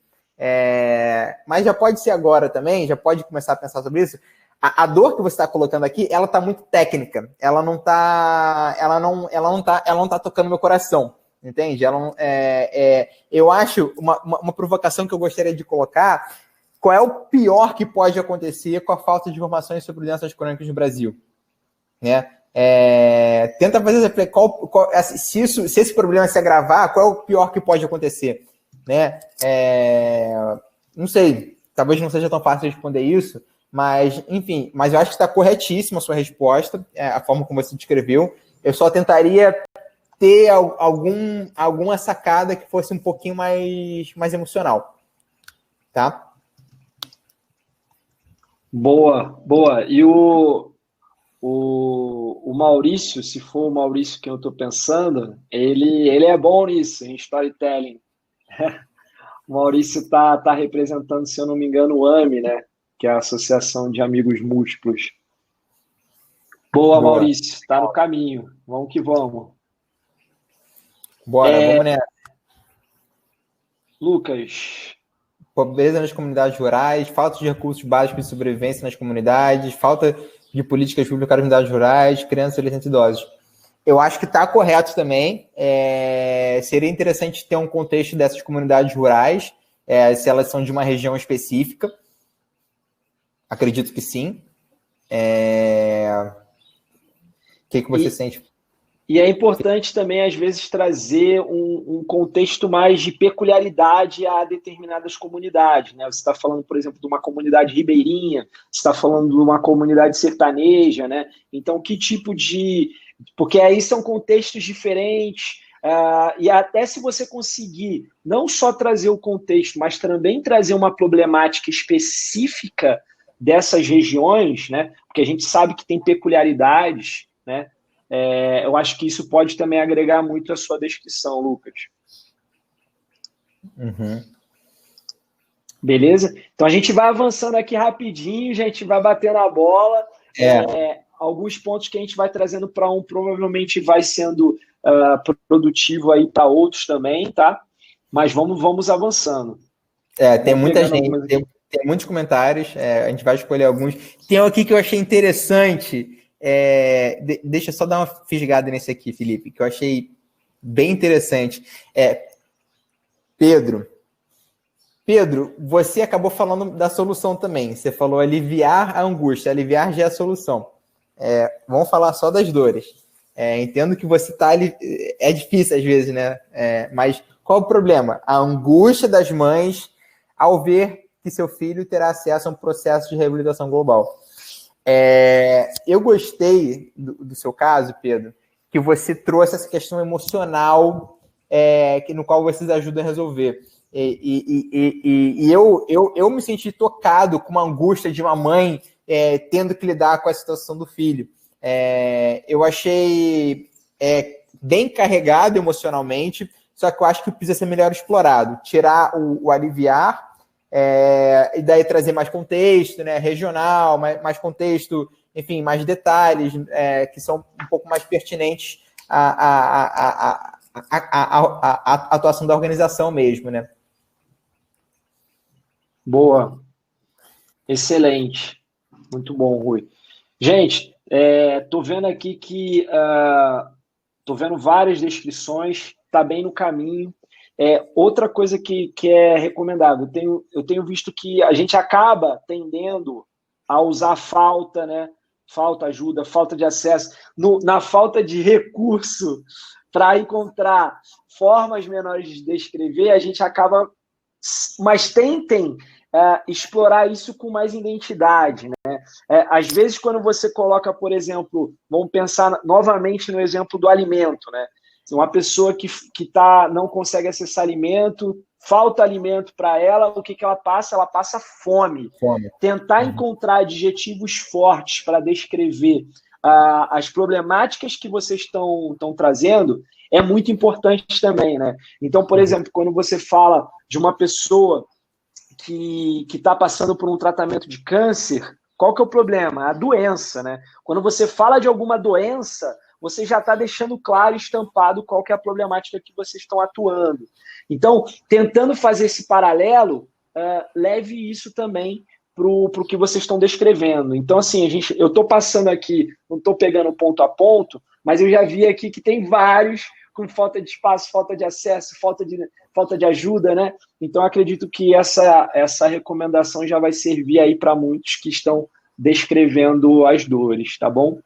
mas já pode ser agora também, já pode começar a pensar sobre isso. A dor que você está colocando aqui, ela está muito técnica, ela não tá tocando meu coração, entende? Eu acho uma provocação que eu gostaria de colocar: qual é o pior que pode acontecer com a falta de informações sobre doenças crônicas no Brasil, né? Tenta fazer se esse problema se agravar, qual é o pior que pode acontecer, né? não sei, talvez não seja tão fácil responder isso, mas, enfim, mas eu acho que está corretíssima a sua resposta, a forma como você descreveu. Eu só tentaria ter alguma sacada que fosse um pouquinho mais emocional, tá? Boa, boa. E o Maurício, se for o Maurício que eu estou pensando, ele é bom nisso, em storytelling. O Maurício tá representando, se eu não me engano, o AME, né? Que é a Associação de Amigos Múltiplos. Boa, Boa. Maurício, está no caminho. Vamos que vamos. Bora, vamos nessa. Lucas. Pobreza nas comunidades rurais, falta de recursos básicos de sobrevivência nas comunidades, falta de políticas públicas nas comunidades rurais, crianças, adolescentes e idosos. Eu acho que está correto também. Seria interessante ter um contexto dessas comunidades rurais, se elas são de uma região específica. Acredito que sim. O que você sente? E é importante também, às vezes, trazer um contexto mais de peculiaridade a determinadas comunidades, né? Você está falando, por exemplo, de uma comunidade ribeirinha, você está falando de uma comunidade sertaneja, né? Então, que tipo de... Porque aí são contextos diferentes, e até se você conseguir não só trazer o contexto, mas também trazer uma problemática específica dessas regiões, né? Porque a gente sabe que tem peculiaridades, né? Eu acho que isso pode também agregar muito à sua descrição, Lucas. Uhum. Beleza? Então a gente vai avançando aqui rapidinho, a gente vai batendo a bola. Alguns pontos que a gente vai trazendo para um provavelmente vai sendo produtivo aí para outros também, tá? Mas vamos avançando. Tem muita gente, tem muitos comentários, a gente vai escolher alguns. Tem um aqui que eu achei interessante. Deixa eu só dar uma fisgada nesse aqui, Felipe, que eu achei bem interessante. Pedro, você acabou falando da solução também. Você falou aliviar a angústia, aliviar já é a solução. Vamos falar só das dores. Entendo que você está ali. É difícil às vezes, né? Mas qual o problema? A angústia das mães ao ver que seu filho terá acesso a um processo de reabilitação global. Eu gostei do seu caso, Pedro, que você trouxe essa questão emocional no qual vocês ajudam a resolver. Eu me senti tocado com uma angústia de uma mãe tendo que lidar com a situação do filho. Eu achei bem carregado emocionalmente, só que eu acho que precisa ser melhor explorado. Tirar o aliviar, e daí trazer mais contexto, né, regional, mais contexto, enfim, mais detalhes que são um pouco mais pertinentes à atuação da organização mesmo, né? Boa. Excelente. Muito bom, Rui. Gente, tô vendo aqui que tô vendo várias descrições, tá bem no caminho. Outra coisa que é recomendável, eu tenho visto que a gente acaba tendendo a usar falta, né? Falta ajuda, falta de acesso, na falta de recurso para encontrar formas menores de descrever, a gente acaba... Mas tentem explorar isso com mais identidade, né? Às vezes, quando você coloca, por exemplo, vamos pensar novamente no exemplo do alimento, né? Uma pessoa que não consegue acessar alimento, falta alimento para ela, o que ela passa? Ela passa fome. Tentar encontrar adjetivos fortes para descrever as problemáticas que vocês estão trazendo é muito importante também, né? Então, por exemplo, quando você fala de uma pessoa que está passando por um tratamento de câncer, qual que é o problema? A doença, né? Quando você fala de alguma doença, você já está deixando claro, estampado, qual que é a problemática que vocês estão atuando. Então, tentando fazer esse paralelo, leve isso também para o que vocês estão descrevendo. Então, assim, eu estou passando aqui, não estou pegando ponto a ponto, mas eu já vi aqui que tem vários com falta de espaço, falta de acesso, falta de ajuda, né? Então, acredito que essa recomendação já vai servir aí para muitos que estão descrevendo as dores, tá bom?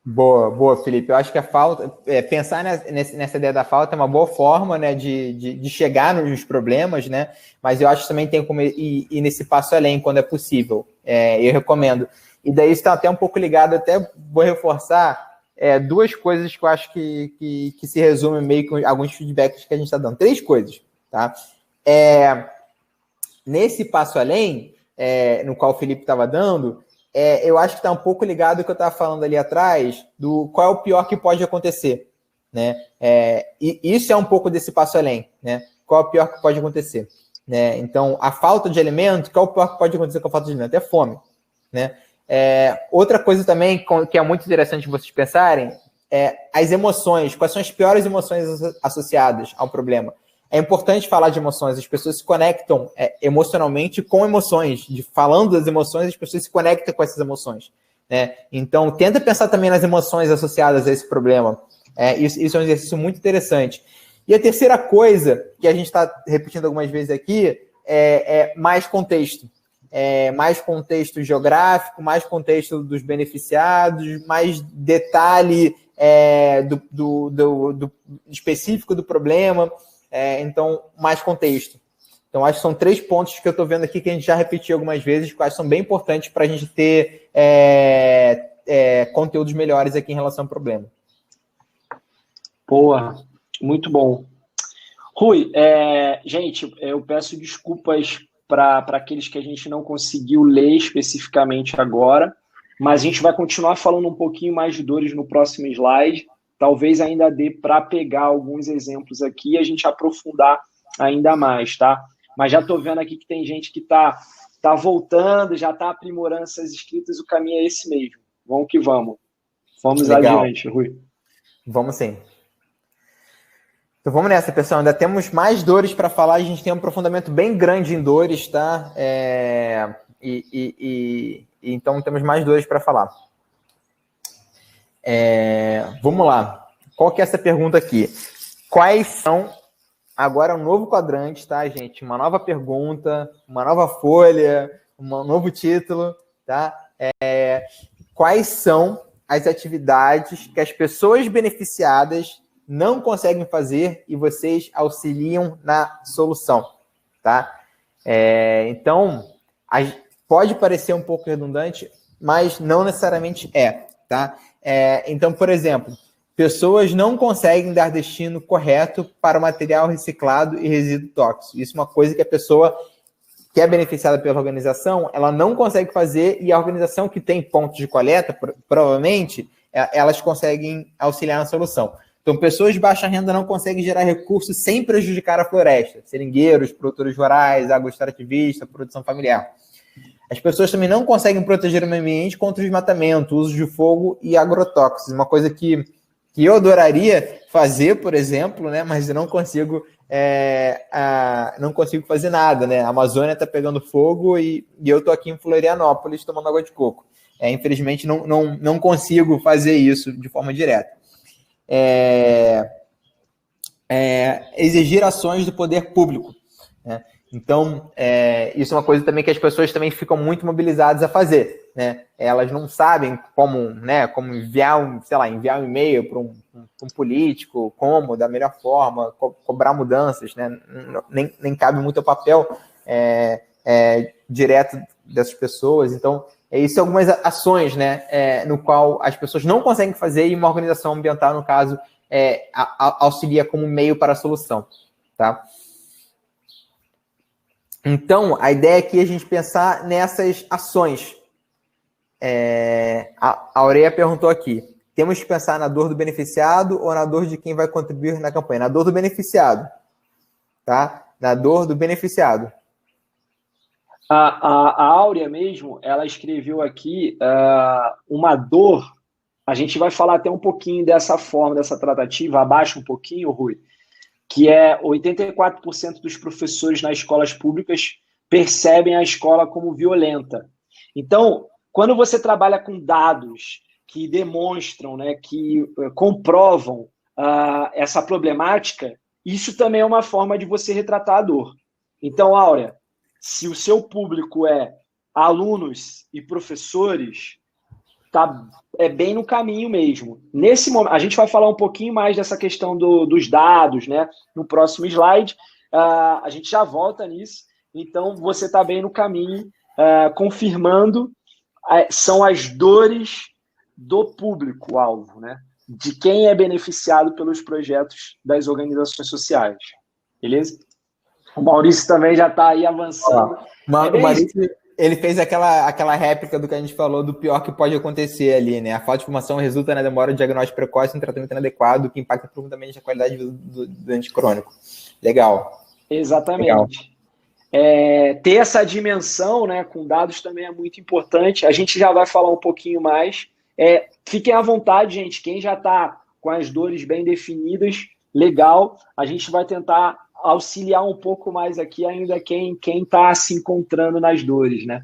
Boa, boa, Felipe. Eu acho que a falta, pensar nessa ideia da falta é uma boa forma, né, de chegar nos problemas, né? Mas eu acho que também tem como ir nesse passo além quando é possível. Eu recomendo. E daí está até um pouco ligado, até vou reforçar duas coisas que eu acho que se resumem meio com alguns feedbacks que a gente está dando. Três coisas, tá? Nesse passo além, no qual o Felipe estava dando, eu acho que está um pouco ligado ao que eu estava falando ali atrás, do qual é o pior que pode acontecer. Né? E isso é um pouco desse passo além. Né? Qual é o pior que pode acontecer? Né? Então, a falta de alimento, qual é o pior que pode acontecer com a falta de alimento? É fome. Né? Outra coisa também que é muito interessante vocês pensarem as emoções. Quais são as piores emoções associadas ao problema? É importante falar de emoções. As pessoas se conectam emocionalmente com emoções. Falando das emoções, as pessoas se conectam com essas emoções. Né? Então, tenta pensar também nas emoções associadas a esse problema. Isso é um exercício muito interessante. E a terceira coisa, que a gente está repetindo algumas vezes aqui, é mais contexto. Mais contexto geográfico, mais contexto dos beneficiados, mais detalhe do específico do problema. Então, mais contexto. Então, acho que são 3 pontos que eu estou vendo aqui que a gente já repetiu algumas vezes, que eu acho que são bem importantes para a gente ter conteúdos melhores aqui em relação ao problema. Boa, muito bom. Rui, gente, eu peço desculpas para aqueles que a gente não conseguiu ler especificamente agora, mas a gente vai continuar falando um pouquinho mais de dores no próximo slide. Talvez ainda dê para pegar alguns exemplos aqui e a gente aprofundar ainda mais, tá? Mas já estou vendo aqui que tem gente que está voltando, já está aprimorando essas escritas, o caminho é esse mesmo. Vamos que vamos. Vamos Legal. adiante, Rui. Vamos sim. Então vamos nessa, pessoal. Ainda temos mais dores para falar. A gente tem um aprofundamento bem grande em dores, tá? Então temos mais dores para falar. Vamos lá. Qual que é essa pergunta aqui? Quais são... Agora um novo quadrante, tá, gente? Uma nova pergunta, uma nova folha, um novo título, tá? Quais são as atividades que as pessoas beneficiadas não conseguem fazer e vocês auxiliam na solução, tá? Então, pode parecer um pouco redundante, mas não necessariamente tá? Então, por exemplo, pessoas não conseguem dar destino correto para o material reciclado e resíduo tóxico. Isso é uma coisa que a pessoa que é beneficiada pela organização, ela não consegue fazer, e a organização que tem pontos de coleta, provavelmente, elas conseguem auxiliar na solução. Então, pessoas de baixa renda não conseguem gerar recursos sem prejudicar a floresta. Seringueiros, produtores rurais, agroextrativista, produção familiar. As pessoas também não conseguem proteger o meio ambiente contra o desmatamento, uso de fogo e agrotóxicos. Uma coisa que eu adoraria fazer, por exemplo, né? Mas eu não consigo fazer nada, né? A Amazônia está pegando fogo e eu estou aqui em Florianópolis tomando água de coco. Infelizmente, não consigo fazer isso de forma direta. Exigir ações do poder público, né? Então, isso é uma coisa também que as pessoas também ficam muito mobilizadas a fazer, né? Elas não sabem como enviar um e-mail para um político, da melhor forma, cobrar mudanças, né? Nem cabe muito ao papel direto dessas pessoas. Então, isso algumas ações, né? No qual as pessoas não conseguem fazer e uma organização ambiental, no caso, auxilia como meio para a solução, tá? Então, a ideia aqui é a gente pensar nessas ações. A Aureia perguntou aqui, temos que pensar na dor do beneficiado ou na dor de quem vai contribuir na campanha? Na dor do beneficiado, tá? Na dor do beneficiado. A Áurea mesmo, ela escreveu aqui uma dor, a gente vai falar até um pouquinho dessa forma, dessa tratativa, abaixa um pouquinho, Rui, que 84% dos professores nas escolas públicas percebem a escola como violenta. Então, quando você trabalha com dados que demonstram, né, que comprovam essa problemática, isso também é uma forma de você retratar a dor. Então, Áurea, se o seu público é alunos e professores, tá bem no caminho mesmo. Nesse momento, a gente vai falar um pouquinho mais dessa questão dos dados, né? No próximo slide, a gente já volta nisso. Então, você está bem no caminho, confirmando, são as dores do público-alvo, né? De quem é beneficiado pelos projetos das organizações sociais. Beleza? O Maurício também já está aí avançando. O Maurício, ele fez aquela réplica do que a gente falou, do pior que pode acontecer ali, né? A falta de informação resulta na demora de diagnóstico precoce e um tratamento inadequado, que impacta profundamente a qualidade de vida do doente crônico. Legal. Exatamente. Legal. Ter essa dimensão, né, com dados também é muito importante. A gente já vai falar um pouquinho mais. Fiquem à vontade, gente. Quem já está com as dores bem definidas, legal. A gente vai tentar auxiliar um pouco mais aqui ainda quem está se encontrando nas dores, né?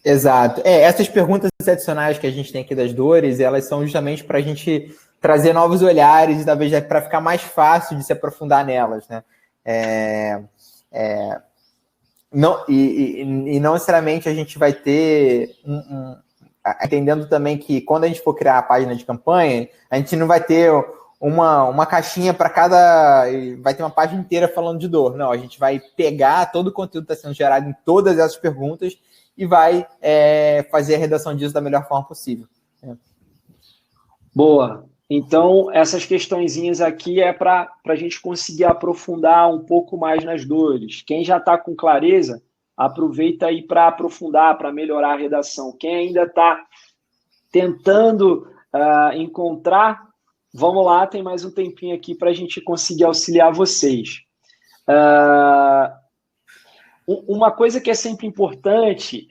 Exato. Essas perguntas adicionais que a gente tem aqui das dores, elas são justamente para a gente trazer novos olhares e talvez para ficar mais fácil de se aprofundar nelas, né? Não necessariamente a gente vai ter entendendo também que quando a gente for criar a página de campanha, a gente não vai ter uma caixinha para cada... vai ter uma página inteira falando de dor. Não, a gente vai pegar todo o conteúdo que está sendo gerado em todas essas perguntas e vai fazer a redação disso da melhor forma possível. Boa. Então, essas questõezinhas aqui para a gente conseguir aprofundar um pouco mais nas dores. Quem já está com clareza, aproveita aí para aprofundar, para melhorar a redação. Quem ainda está tentando encontrar, vamos lá, tem mais um tempinho aqui para a gente conseguir auxiliar vocês. Uma coisa que é sempre importante,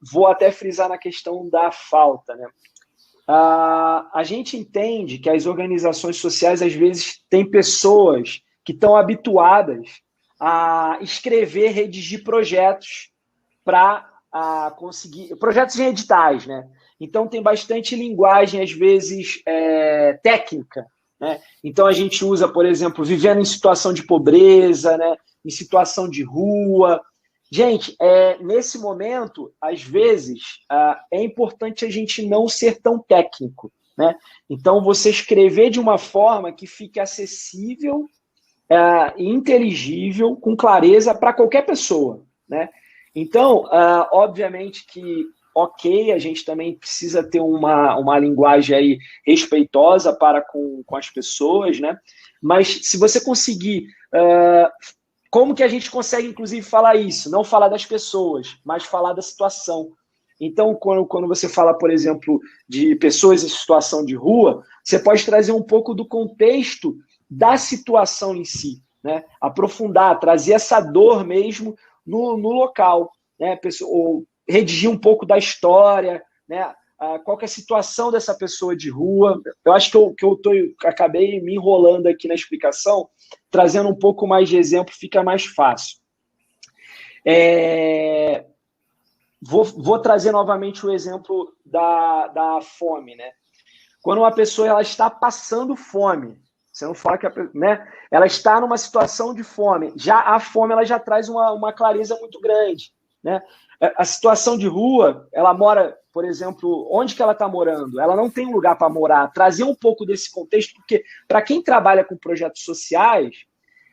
vou até frisar na questão da falta, né? A gente entende que as organizações sociais, às vezes, têm pessoas que estão habituadas a escrever, redigir projetos para conseguir... projetos em editais, né? Então, tem bastante linguagem, às vezes, técnica, né? Então, a gente usa, por exemplo, vivendo em situação de pobreza, né? Em situação de rua... Gente, nesse momento, às vezes, é importante a gente não ser tão técnico, né? Então, você escrever de uma forma que fique acessível e inteligível, com clareza, para qualquer pessoa, né? Então, obviamente que, ok, a gente também precisa ter uma linguagem aí respeitosa para com as pessoas, né? Mas se você conseguir... como que a gente consegue, inclusive, falar isso? Não falar das pessoas, mas falar da situação. Então, quando você fala, por exemplo, de pessoas em situação de rua, você pode trazer um pouco do contexto da situação em si, né? Aprofundar, trazer essa dor mesmo no local, né? Ou redigir um pouco da história, né? Qual que é a situação dessa pessoa de rua. Eu acho que eu acabei me enrolando aqui na explicação, trazendo um pouco mais de exemplo, fica mais fácil. Vou trazer novamente o exemplo da fome, né? Quando uma pessoa ela está passando fome, você não fala que né? Ela está numa situação de fome, já a fome ela já traz uma clareza muito grande, né? A situação de rua, ela mora, por exemplo, onde que ela está morando? Ela não tem um lugar para morar. Trazer um pouco desse contexto, porque para quem trabalha com projetos sociais,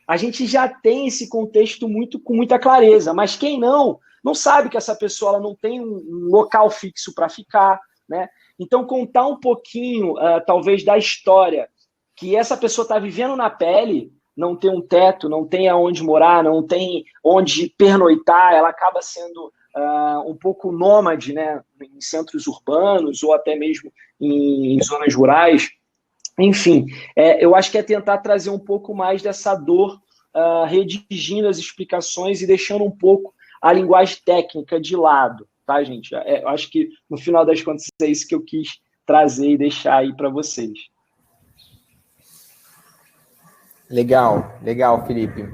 a gente já tem esse contexto com muita clareza, mas quem não sabe que essa pessoa ela não tem um local fixo para ficar, né? Então, contar um pouquinho, talvez, da história que essa pessoa está vivendo na pele, não tem um teto, não tem aonde morar, não tem onde pernoitar, ela acaba sendo um pouco nômade, né, em centros urbanos ou até mesmo em zonas rurais. Enfim, eu acho que é tentar trazer um pouco mais dessa dor, redigindo as explicações e deixando um pouco a linguagem técnica de lado, tá, gente? Eu acho que, no final das contas, é isso que eu quis trazer e deixar aí para vocês. Legal, Felipe.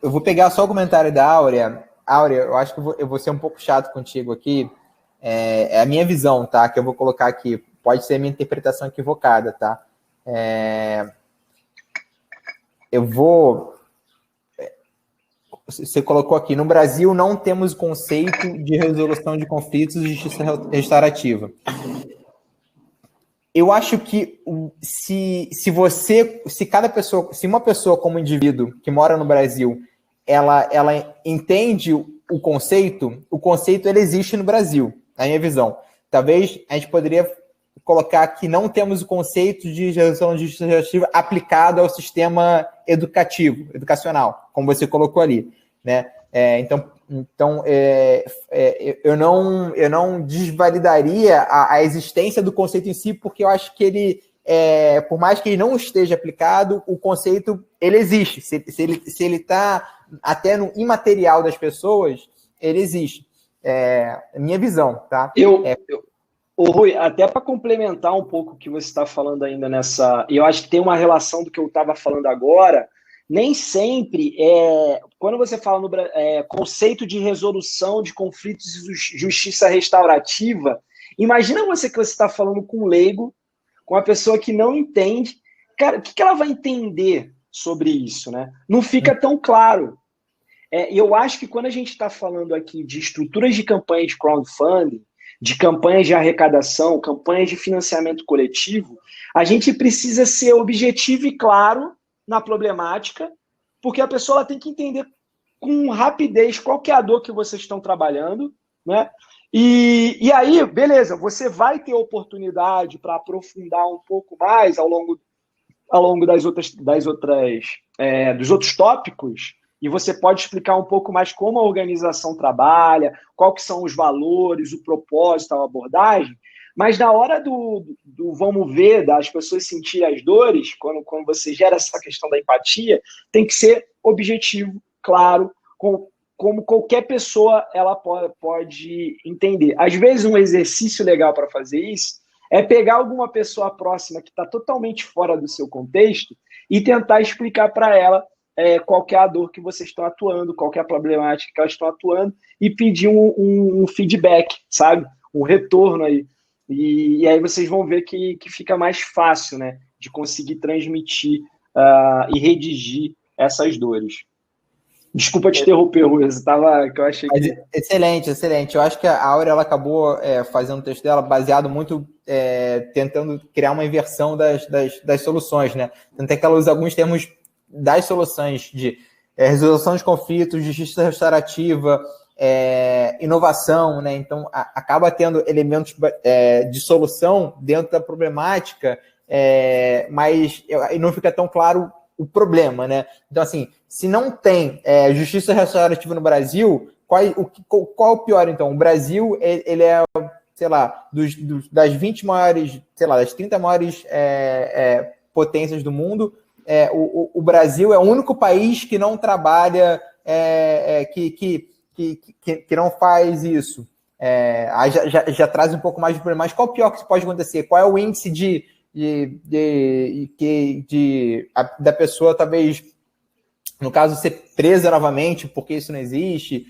Eu vou pegar só o comentário da Áurea. Áurea, eu acho que eu vou ser um pouco chato contigo aqui. É a minha visão, tá? Que eu vou colocar aqui. Pode ser a minha interpretação equivocada, tá? você colocou aqui, no Brasil não temos o conceito de resolução de conflitos e justiça restaurativa. Eu acho que se uma pessoa como indivíduo que mora no Brasil, ela entende o conceito ele existe no Brasil, na minha visão. Talvez a gente poderia colocar que não temos o conceito de resolução de justiça restaurativa aplicado ao sistema educacional, como você colocou ali, né? Eu não desvalidaria a existência do conceito em si, porque eu acho que ele, por mais que ele não esteja aplicado, o conceito ele existe. Se ele está até no imaterial das pessoas, ele existe. Minha visão, tá? Ô, Rui, até para complementar um pouco o que você está falando ainda eu acho que tem uma relação do que eu estava falando agora. Nem sempre, quando você fala no conceito de resolução de conflitos e justiça restaurativa, imagina que você está falando com um leigo, com uma pessoa que não entende. Cara, o que ela vai entender sobre isso, né? Não fica tão claro. Eu acho que quando a gente está falando aqui de estruturas de campanha de crowdfunding, de campanhas de arrecadação, campanhas de financiamento coletivo, a gente precisa ser objetivo e claro na problemática, porque a pessoa ela tem que entender com rapidez qual que é a dor que vocês estão trabalhando, né? E aí, beleza, você vai ter oportunidade para aprofundar um pouco mais ao longo dos outros tópicos, e você pode explicar um pouco mais como a organização trabalha, qual que são os valores, o propósito, a abordagem. Mas na hora do vamos ver, das pessoas sentirem as dores, quando você gera essa questão da empatia, tem que ser objetivo, claro, como qualquer pessoa ela pode entender. Às vezes, um exercício legal para fazer isso é pegar alguma pessoa próxima que está totalmente fora do seu contexto e tentar explicar para ela qual que é a dor que vocês estão atuando, qual que é a problemática que elas estão atuando e pedir um feedback, sabe? Um retorno aí. E aí vocês vão ver que fica mais fácil, né, de conseguir transmitir e redigir essas dores. Desculpa te interromper, Rui, que eu achei que... Excelente, excelente. Eu acho que a Áurea ela acabou fazendo o texto dela baseado muito, tentando criar uma inversão das soluções, né? Tanto é que ela usa alguns termos das soluções de resolução de conflitos, justiça restaurativa, inovação, né? Então, acaba tendo elementos de solução dentro da problemática, mas não fica tão claro o problema, né? Então, assim, se não tem justiça restaurativa no Brasil, qual o pior, então? O Brasil, ele é, sei lá, das 20 maiores, sei lá, das 30 maiores potências do mundo, o Brasil é o único país que não trabalha, que não faz isso. Aí já traz um pouco mais de problema. Mas qual o pior que pode acontecer? Qual é o índice da pessoa, talvez, no caso, ser presa novamente, porque isso não existe?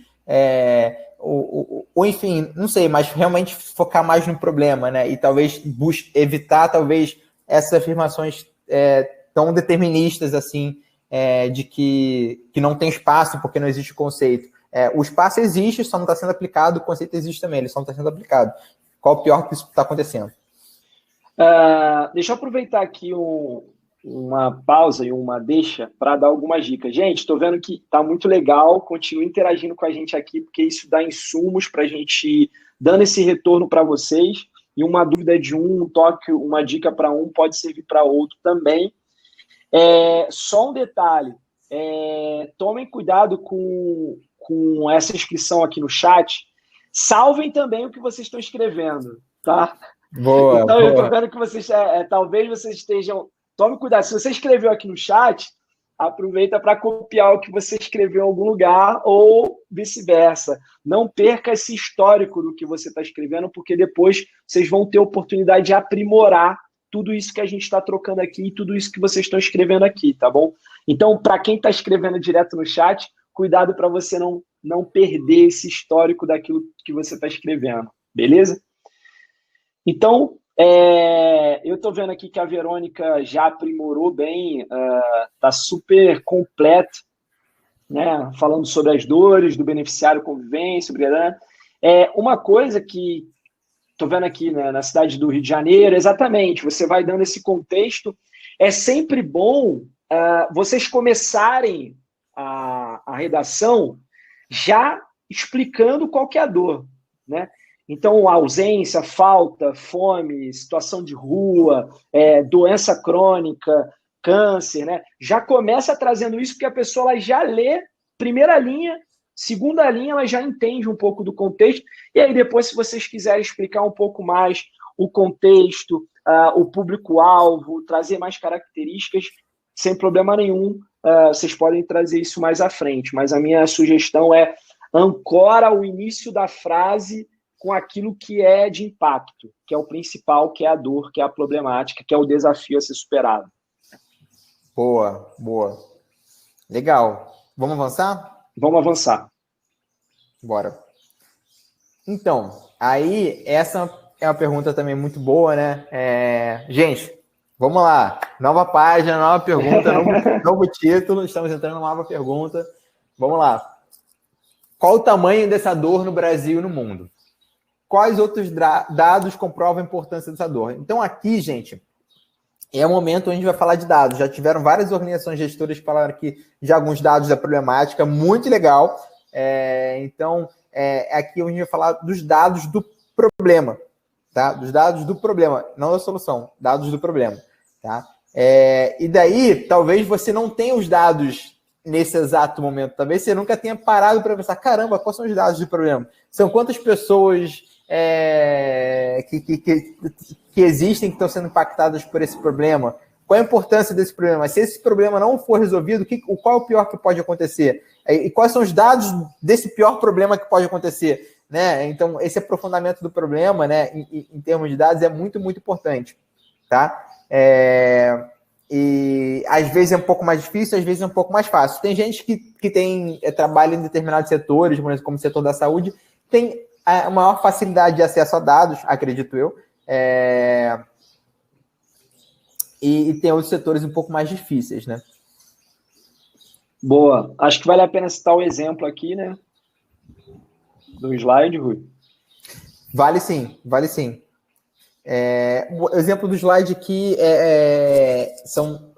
Ou enfim, não sei, mas realmente focar mais no problema, né? E talvez evitar, talvez, essas afirmações tão deterministas, assim, de que não tem espaço porque não existe o conceito. O espaço existe, só não está sendo aplicado, o conceito existe também, ele só não está sendo aplicado. Qual o pior que isso está acontecendo? Deixa eu aproveitar aqui uma pausa e uma deixa para dar algumas dicas. Gente, estou vendo que está muito legal, continue interagindo com a gente aqui, porque isso dá insumos para a gente ir dando esse retorno para vocês, e uma dúvida de um toque, uma dica para um pode servir para outro também. Só um detalhe, tomem cuidado com essa inscrição aqui no chat, salvem também o que vocês estão escrevendo, tá? Boa, então, boa. eu estou vendo que vocês, talvez vocês estejam... Tome cuidado, se você escreveu aqui no chat, aproveita para copiar o que você escreveu em algum lugar ou vice-versa. Não perca esse histórico do que você está escrevendo, porque depois vocês vão ter oportunidade de aprimorar tudo isso que a gente está trocando aqui e tudo isso que vocês estão escrevendo aqui, tá bom? Então, para quem está escrevendo direto no chat, cuidado para você não perder esse histórico daquilo que você está escrevendo, beleza? Então, eu estou vendo aqui que a Verônica já aprimorou bem, está super completo né, falando sobre as dores do beneficiário convivência, uma coisa que estou vendo aqui, né, na cidade do Rio de Janeiro, exatamente, você vai dando esse contexto. É sempre bom vocês começarem a redação já explicando qual que é a dor, né? Então, ausência, falta, fome, situação de rua, doença crônica, câncer, né? Já começa trazendo isso, porque a pessoa ela já lê primeira linha, segunda linha, ela já entende um pouco do contexto, e aí depois, se vocês quiserem explicar um pouco mais o contexto, o público-alvo, trazer mais características, sem problema nenhum, vocês podem trazer isso mais à frente, mas a minha sugestão é ancora o início da frase com aquilo que é de impacto, que é o principal, que é a dor, que é a problemática, que é o desafio a ser superado. Boa, boa. Legal. Vamos avançar? Vamos avançar. Bora. Então, aí essa é uma pergunta também muito boa, né? Gente, vamos lá. Nova página, nova pergunta, novo título. Estamos entrando numa nova pergunta. Vamos lá. Qual o tamanho dessa dor no Brasil e no mundo? Quais outros dados comprovam a importância dessa dor? Então, aqui, gente, é o momento onde a gente vai falar de dados. Já tiveram várias organizações gestoras que falaram aqui de alguns dados da problemática, muito legal. Então, aqui onde a gente vai falar dos dados do problema, tá? Dos dados do problema, não da solução, dados do problema, tá? E daí, talvez você não tenha os dados nesse exato momento. Talvez você nunca tenha parado para pensar, caramba, quais são os dados do problema? São quantas pessoas que existem, que estão sendo impactadas por esse problema? Qual a importância desse problema? Se esse problema não for resolvido, qual é o pior que pode acontecer? E quais são os dados desse pior problema que pode acontecer? Né? Então, esse aprofundamento do problema, né, em termos de dados, é muito, muito importante. Tá? E às vezes é um pouco mais difícil, às vezes é um pouco mais fácil. Tem gente que trabalha em determinados setores, por exemplo, como o setor da saúde, tem a maior facilidade de acesso a dados, acredito eu, e tem outros setores um pouco mais difíceis, né? Boa. Acho que vale a pena citar o exemplo aqui, né? Do slide, Rui. Vale sim, vale sim. O exemplo do slide aqui são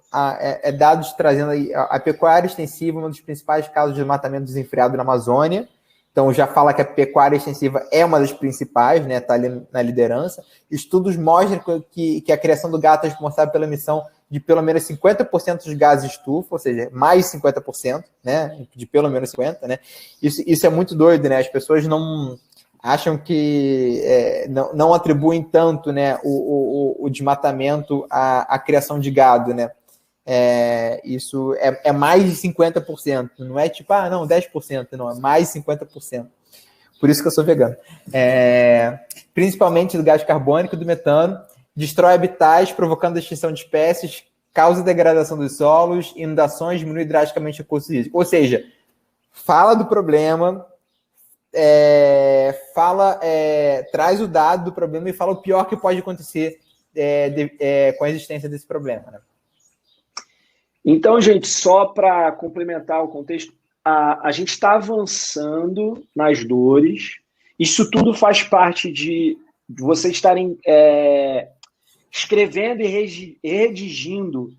dados trazendo aí a pecuária extensiva, um dos principais casos de desmatamento desenfreado na Amazônia. Então, já fala que a pecuária extensiva é uma das principais, né? Está ali na liderança. Estudos mostram que a criação do gato é responsável pela emissão de pelo menos 50% dos gases estufa, ou seja, mais 50%, né? De pelo menos 50%, né? Isso é muito doido, né? As pessoas não acham que não atribuem tanto, né, o desmatamento à criação de gado, né? Isso é mais de 50%, não é tipo, não, 10%, não, é mais 50%. Por isso que eu sou vegano. Principalmente do gás carbônico e do metano, destrói habitats, provocando a extinção de espécies, causa degradação dos solos, inundações, diminui drasticamente o recurso hídrico. Ou seja, fala do problema, traz o dado do problema e fala o pior que pode acontecer com a existência desse problema, né? Então, gente, só para complementar o contexto, a gente está avançando nas dores. Isso tudo faz parte de vocês estarem escrevendo e redigindo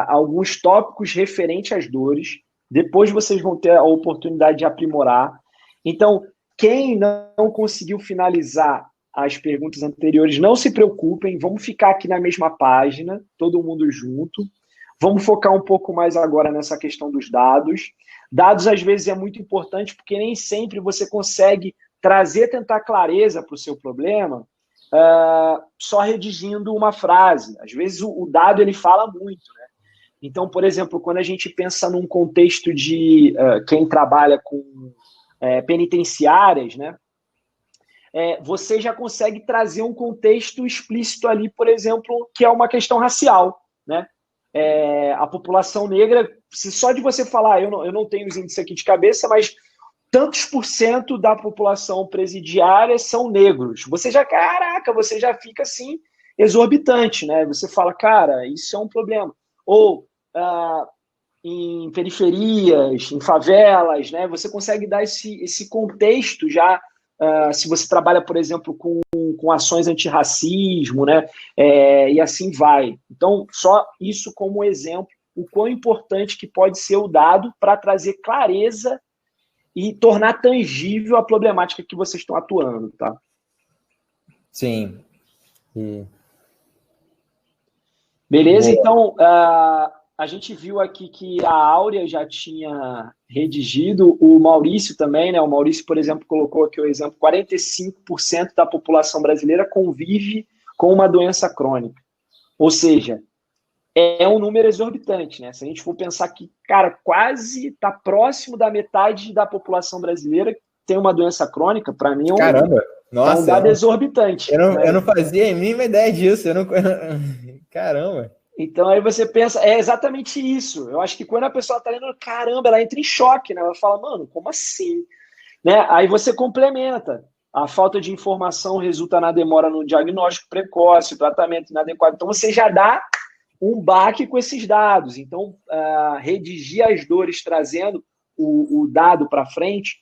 alguns tópicos referentes às dores. Depois vocês vão ter a oportunidade de aprimorar. Então, quem não conseguiu finalizar as perguntas anteriores, não se preocupem, vamos ficar aqui na mesma página, todo mundo junto. Vamos focar um pouco mais agora nessa questão dos dados. Dados, às vezes, é muito importante, porque nem sempre você consegue tentar clareza para o seu problema só redigindo uma frase. Às vezes, o dado ele fala muito, né? Então, por exemplo, quando a gente pensa num contexto de quem trabalha com penitenciárias, né? Você já consegue trazer um contexto explícito ali, por exemplo, que é uma questão racial, né? A população negra, se só de você falar, eu não tenho os índices aqui de cabeça, mas tantos % da população presidiária são negros. Você já fica assim, exorbitante, né? Você fala, cara, isso é um problema. Ou em periferias, em favelas, né? Você consegue dar esse contexto já, se você trabalha, por exemplo, com ações antirracismo, né? E assim vai. Então, só isso como exemplo, o quão importante que pode ser o dado para trazer clareza e tornar tangível a problemática que vocês estão atuando, tá? Sim. Beleza? Boa. Então, a gente viu aqui que a Áurea já tinha redigido, o Maurício também, né? O Maurício, por exemplo, colocou aqui o exemplo: 45% da população brasileira convive com uma doença crônica. Ou seja, é um número exorbitante, né? Se a gente for pensar que, cara, quase está próximo da metade da população brasileira tem uma doença crônica, para mim Caramba, nossa, é um dado exorbitante. Eu não fazia a mínima ideia disso. Caramba. Então aí você pensa, é exatamente isso. Eu acho que quando a pessoa está lendo, caramba, ela entra em choque, né? Ela fala, mano, como assim? Né? Aí você complementa. A falta de informação resulta na demora no diagnóstico precoce, tratamento inadequado. Então você já dá um baque com esses dados. Então, redigir as dores trazendo o dado para frente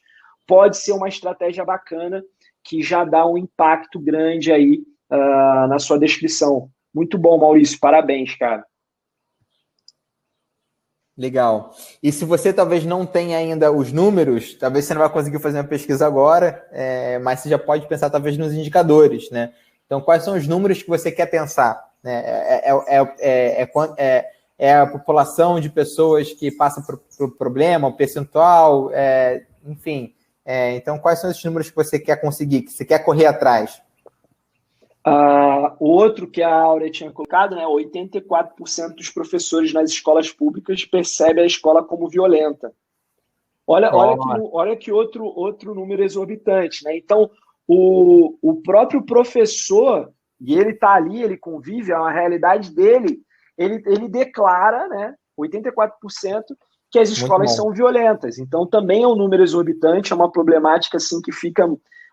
pode ser uma estratégia bacana que já dá um impacto grande aí na sua descrição. Muito bom, Maurício. Parabéns, cara. Legal. E se você talvez não tenha ainda os números, talvez você não vai conseguir fazer uma pesquisa agora, mas você já pode pensar talvez nos indicadores, né? Então, quais são os números que você quer pensar? Né? É a população de pessoas que passam por problema, o percentual, enfim. Então, quais são esses números que você quer conseguir, que você quer correr atrás? O outro que a Áurea tinha colocado, né, 84% dos professores nas escolas públicas percebem a escola como violenta. Olha que outro número exorbitante, né? Então, o próprio professor, e ele está ali, ele convive, é uma realidade dele, ele declara, né, 84%, que as escolas são violentas. Então, também é um número exorbitante, é uma problemática assim, que fica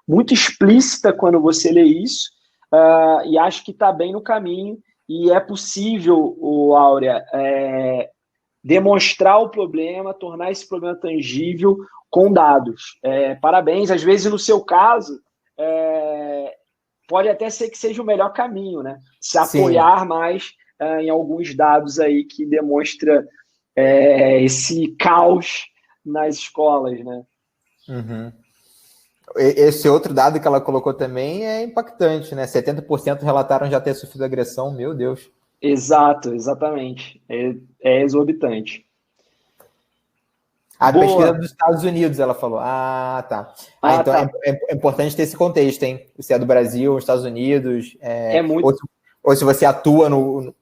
muito explícita quando você lê isso, e acho que está bem no caminho, e é possível, Áurea, demonstrar o problema, tornar esse problema tangível com dados. Parabéns, às vezes no seu caso, pode até ser que seja o melhor caminho, né? Se apoiar mais em alguns dados aí que demonstra esse caos nas escolas, né? Uhum. Esse outro dado que ela colocou também é impactante, né? 70% relataram já ter sofrido agressão, meu Deus. Exato, exatamente. É exorbitante. A pesquisa dos Estados Unidos, ela falou. Ah, tá. Então tá. é importante ter esse contexto, hein? Se é do Brasil, os Estados Unidos. Muito... Ou se você atua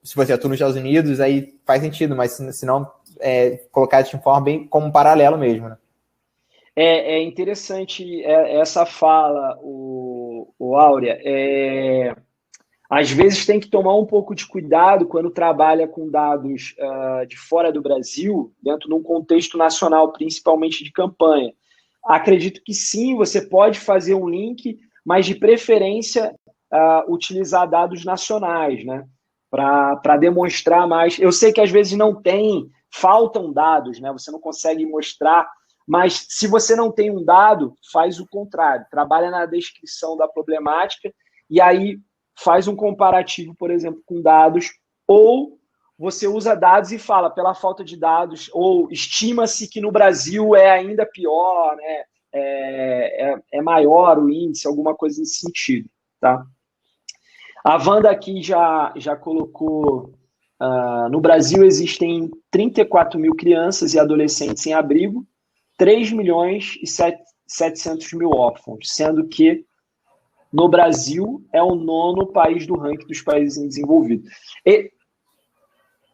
se você atua nos Estados Unidos, aí faz sentido, mas se não, colocar isso de forma bem como um paralelo mesmo, né? É interessante essa fala, o Áurea. Às vezes tem que tomar um pouco de cuidado quando trabalha com dados de fora do Brasil, dentro de um contexto nacional, principalmente de campanha. Acredito que sim, você pode fazer um link, mas de preferência utilizar dados nacionais, né? Para demonstrar mais. Eu sei que às vezes não tem, faltam dados, né? Você não consegue mostrar, mas se você não tem um dado, faz o contrário. Trabalha na descrição da problemática e aí faz um comparativo, por exemplo, com dados, ou você usa dados e fala, pela falta de dados, ou estima-se que no Brasil é ainda pior, né? É maior o índice, alguma coisa nesse sentido, tá? A Wanda aqui já colocou, no Brasil existem 34 mil crianças e adolescentes sem abrigo, 3 milhões e 700 mil órfãos, sendo que no Brasil é o 9º país do ranking dos países em desenvolvido.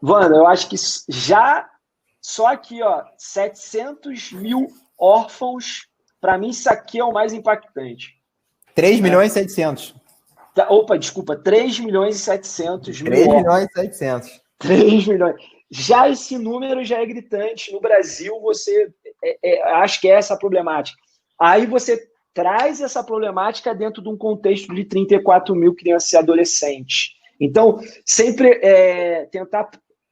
Wanda, eu acho que já só aqui, 700 mil órfãos, para mim isso aqui é o mais impactante. 3 milhões e 700. Opa, desculpa, 3 milhões e 700 mil 3 milhões e 700. 3 milhões. Já esse número já é gritante. No Brasil, você acho que é essa a problemática. Aí você traz essa problemática dentro de um contexto de 34 mil crianças e adolescentes. Então, sempre tentar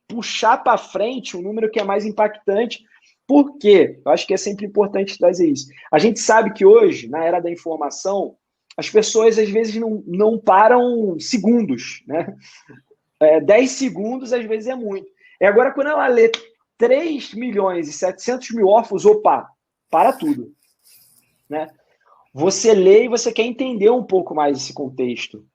puxar para frente um número que é mais impactante. Por quê? Eu acho que é sempre importante trazer isso. A gente sabe que hoje, na era da informação, as pessoas às vezes não param segundos, né? 10 segundos às vezes é muito. E agora, quando ela lê 3.700.000 órfãos, opa, para tudo, né? Você lê e você quer entender um pouco mais esse contexto.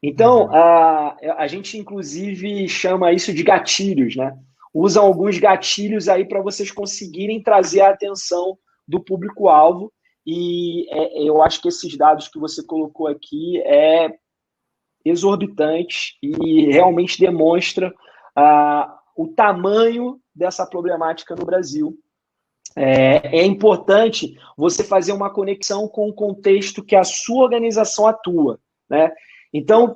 Então, a gente, inclusive, chama isso de gatilhos, né? Usam alguns gatilhos aí para vocês conseguirem trazer a atenção do público-alvo. E eu acho que esses dados que você colocou aqui é exorbitante e realmente demonstra o tamanho dessa problemática no Brasil. É importante você fazer uma conexão com o contexto que a sua organização atua, né? Então,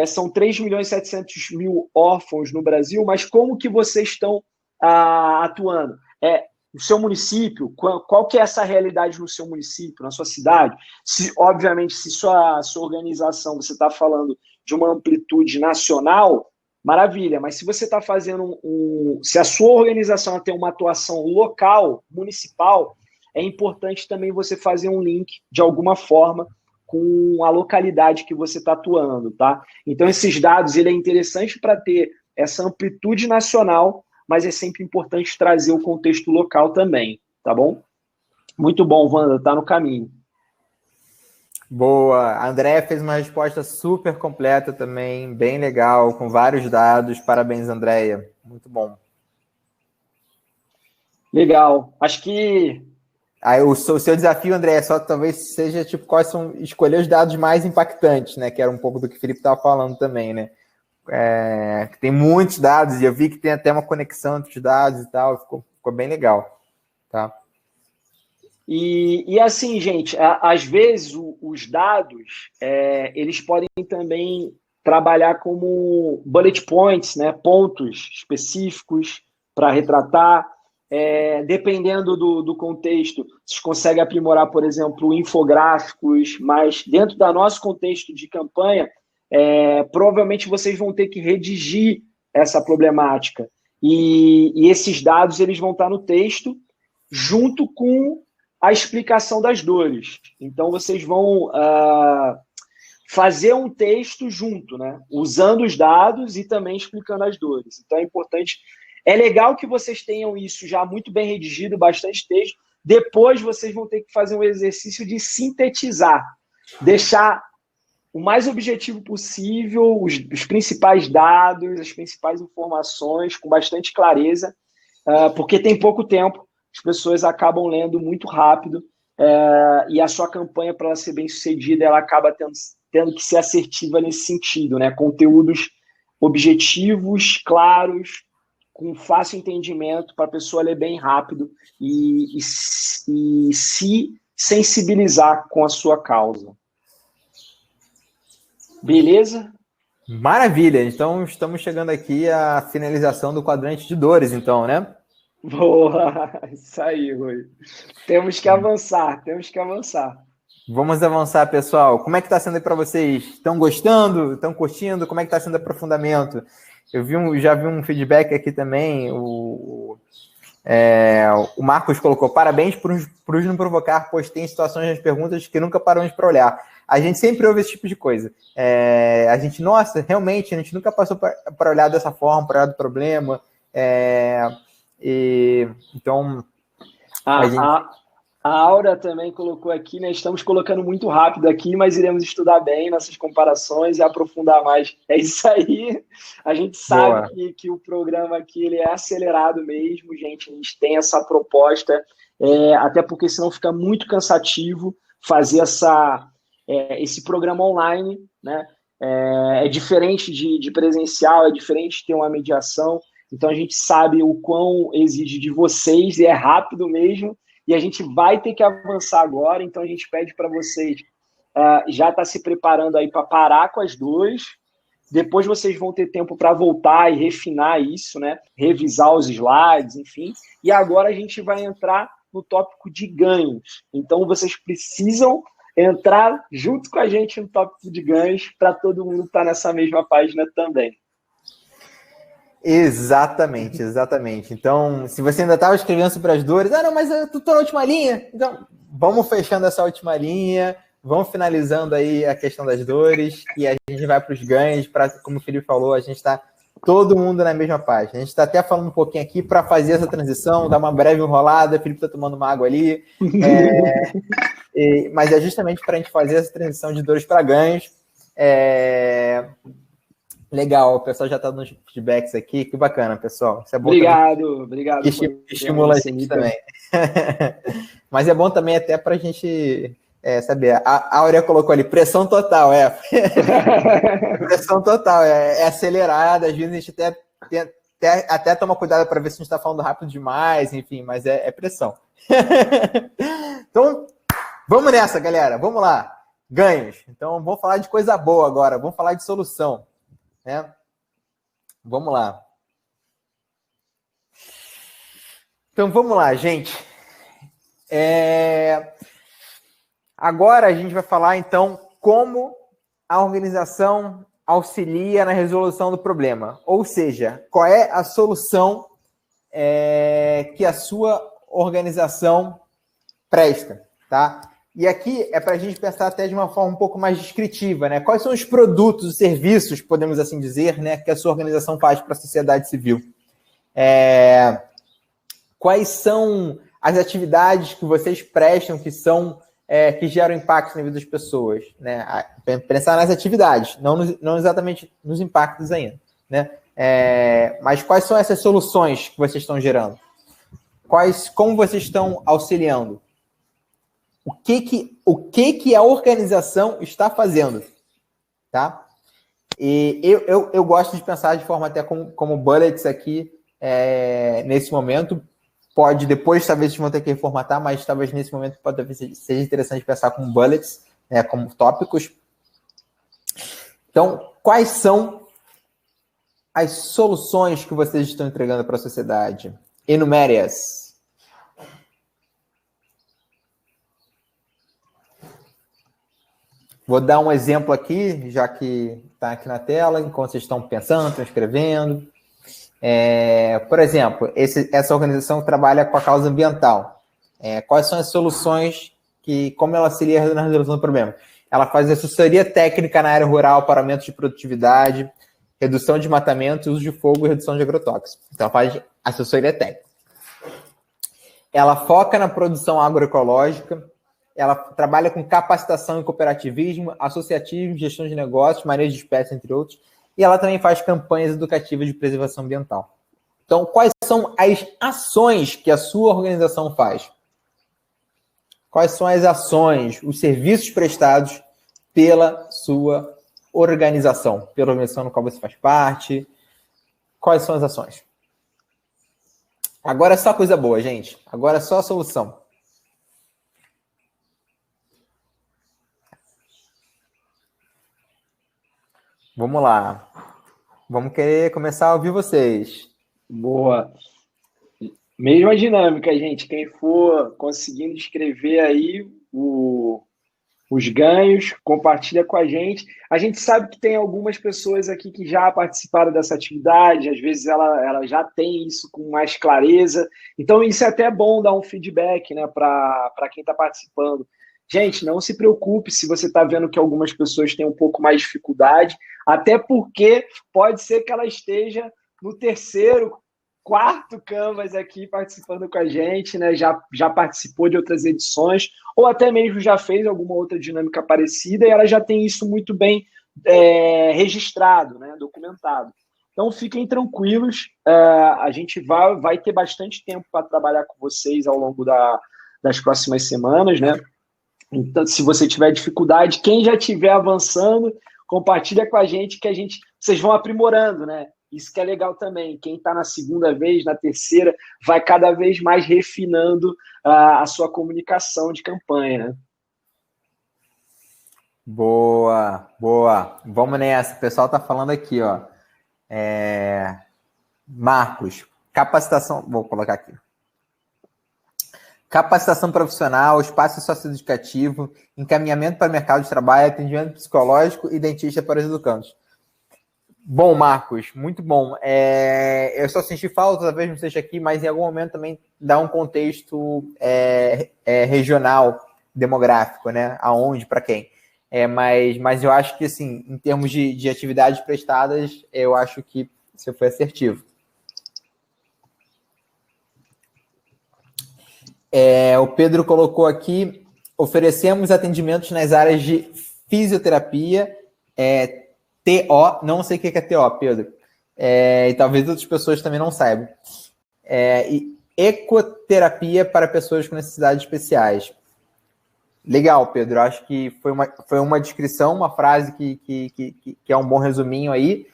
são 3.700.000 órfãos no Brasil, mas como que vocês estão atuando? No seu município, qual que é essa realidade no seu município, na sua cidade? Obviamente, se sua organização, você está falando de uma amplitude nacional, maravilha, mas se você está fazendo se a sua organização tem uma atuação local, municipal, é importante também você fazer um link, de alguma forma, com a localidade que você está atuando, tá? Então, esses dados, ele é interessante para ter essa amplitude nacional, mas é sempre importante trazer o contexto local também, tá bom? Muito bom, Wanda, tá no caminho. Boa. A Andréia fez uma resposta super completa também, bem legal, com vários dados. Parabéns, Andréia. Muito bom. Legal. Acho que... Aí, o seu desafio, Andréia, só talvez seja tipo quais são escolher os dados mais impactantes, né? Que era um pouco do que o Felipe estava falando também, né? Tem muitos dados, e eu vi que tem até uma conexão entre os dados e tal, ficou bem legal, tá? E assim, gente, às vezes os dados, eles podem também trabalhar como bullet points, né? Pontos específicos para retratar. Dependendo do contexto, vocês conseguem aprimorar, por exemplo, infográficos, mas dentro do nosso contexto de campanha, provavelmente vocês vão ter que redigir essa problemática. E esses dados eles vão estar no texto junto com a explicação das dores. Então, vocês vão fazer um texto junto, né? Usando os dados e também explicando as dores. Então, é importante. É legal que vocês tenham isso já muito bem redigido, bastante texto. Depois, vocês vão ter que fazer um exercício de sintetizar. Deixar o mais objetivo possível, os principais dados, as principais informações, com bastante clareza, porque tem pouco tempo. As pessoas acabam lendo muito rápido e a sua campanha, para ela ser bem sucedida, ela acaba tendo que ser assertiva nesse sentido, né? Conteúdos objetivos, claros, com fácil entendimento, para a pessoa ler bem rápido e se sensibilizar com a sua causa. Beleza? Maravilha! Então, estamos chegando aqui à finalização do quadrante de dores, então, né? Boa! Isso aí, Rui. Temos que avançar. Vamos avançar, pessoal. Como é que está sendo aí para vocês? Estão gostando? Estão curtindo? Como é que está sendo o aprofundamento? Eu já vi um feedback aqui também. O Marcos colocou: parabéns por nos não provocar, pois tem situações nas perguntas que nunca paramos para olhar. A gente sempre ouve esse tipo de coisa. A gente nunca passou para olhar dessa forma, para olhar do problema. Então, a Aura também colocou aqui, né? Estamos colocando muito rápido aqui, mas iremos estudar bem nossas comparações e aprofundar mais. É isso aí. A gente sabe que o programa aqui ele é acelerado mesmo, gente. A gente tem essa proposta, até porque senão fica muito cansativo fazer esse programa online, né? É diferente de presencial, é diferente de ter uma mediação. Então, a gente sabe o quão exige de vocês, e é rápido mesmo, e a gente vai ter que avançar agora. Então, a gente pede para vocês já estar se preparando aí para parar com as duas. Depois, vocês vão ter tempo para voltar e refinar isso, né? Revisar os slides, enfim. E agora a gente vai entrar no tópico de ganhos. Então, vocês precisam entrar junto com a gente no tópico de ganhos para todo mundo estar nessa mesma página também. Exatamente, exatamente. Então, se você ainda estava escrevendo sobre as dores, não, mas eu tô na última linha. Então, vamos fechando essa última linha, vamos finalizando aí a questão das dores e a gente vai para os ganhos, para, como o Felipe falou, a gente está todo mundo na mesma página. A gente está até falando um pouquinho aqui para fazer essa transição, dar uma breve enrolada, o Felipe está tomando uma água ali, mas é justamente para a gente fazer essa transição de dores para ganhos. Legal, o pessoal já está dando feedbacks aqui, que bacana, pessoal. Isso é bom. Obrigado. Que estimula a gente também. Mas é bom também até para a gente saber. A Aurea colocou ali, pressão total, pressão total, é acelerada, às vezes a gente até toma cuidado para ver se a gente está falando rápido demais, enfim, mas é pressão. Então, vamos nessa, galera, vamos lá. Ganhos. Então, vamos falar de coisa boa agora, vamos falar de solução. Vamos lá. Então, vamos lá, gente. Agora a gente vai falar, então, como a organização auxilia na resolução do problema. Ou seja, qual é a solução que a sua organização presta, tá? E aqui é para a gente pensar até de uma forma um pouco mais descritiva, né? Quais são os produtos, os serviços, podemos assim dizer, né, que a sua organização faz para a sociedade civil? Quais são as atividades que vocês prestam que geram impacto na vida das pessoas, né? Pensar nas atividades, não exatamente nos impactos ainda, né? Mas quais são essas soluções que vocês estão gerando? Como vocês estão auxiliando? O que a organização está fazendo, tá? E eu gosto de pensar de forma até como bullets aqui, nesse momento. Pode, depois, talvez, vocês vão ter que reformatar, mas talvez nesse momento seja interessante pensar com bullets, né, como tópicos. Então, quais são as soluções que vocês estão entregando para a sociedade? Enumere-as. Vou dar um exemplo aqui, já que está aqui na tela, enquanto vocês estão pensando, estão escrevendo. Por exemplo, essa organização trabalha com a causa ambiental. Quais são as soluções como ela seria na resolução do problema? Ela faz assessoria técnica na área rural para aumento de produtividade, redução de desmatamento, uso de fogo e redução de agrotóxicos. Então, ela faz assessoria técnica. Ela foca na produção agroecológica. Ela trabalha com capacitação em cooperativismo, associativismo, gestão de negócios, manejo de espécies, entre outros. E ela também faz campanhas educativas de preservação ambiental. Então, quais são as ações que a sua organização faz? Quais são as ações, os serviços prestados pela sua organização? Pela organização no qual você faz parte? Quais são as ações? Agora é só coisa boa, gente. Agora é só a solução. Vamos lá. Vamos querer começar a ouvir vocês. Boa. Mesma dinâmica, gente. Quem for conseguindo escrever aí os ganhos, compartilha com a gente. A gente sabe que tem algumas pessoas aqui que já participaram dessa atividade, às vezes ela já tem isso com mais clareza. Então, isso é até bom dar um feedback, né, para quem está participando. Gente, não se preocupe se você está vendo que algumas pessoas têm um pouco mais de dificuldade, até porque pode ser que ela esteja no terceiro, quarto Canvas aqui participando com a gente, né? Já participou de outras edições, ou até mesmo já fez alguma outra dinâmica parecida, e ela já tem isso muito bem registrado, né? Documentado. Então, fiquem tranquilos, a gente vai ter bastante tempo para trabalhar com vocês ao longo das próximas semanas, né? Então, se você tiver dificuldade, quem já estiver avançando, compartilha com a gente que vocês vão aprimorando, né? Isso que é legal também. Quem está na segunda vez, na terceira, vai cada vez mais refinando a sua comunicação de campanha, né? Boa, boa. Vamos nessa. O pessoal está falando aqui, ó. Marcos, capacitação. Vou colocar aqui. Capacitação profissional, espaço socioeducativo, encaminhamento para o mercado de trabalho, atendimento psicológico e dentista para os educandos. Bom, Marcos, muito bom. Eu só senti falta, talvez não seja aqui, mas em algum momento também dá um contexto regional, demográfico, né? Aonde, para quem. Mas eu acho que, assim, em termos de atividades prestadas, eu acho que você foi assertivo. O Pedro colocou aqui, oferecemos atendimentos nas áreas de fisioterapia, TO, não sei o que é TO, Pedro, e talvez outras pessoas também não saibam, e ecoterapia para pessoas com necessidades especiais. Legal, Pedro, acho que foi uma descrição, uma frase que é um bom resuminho aí.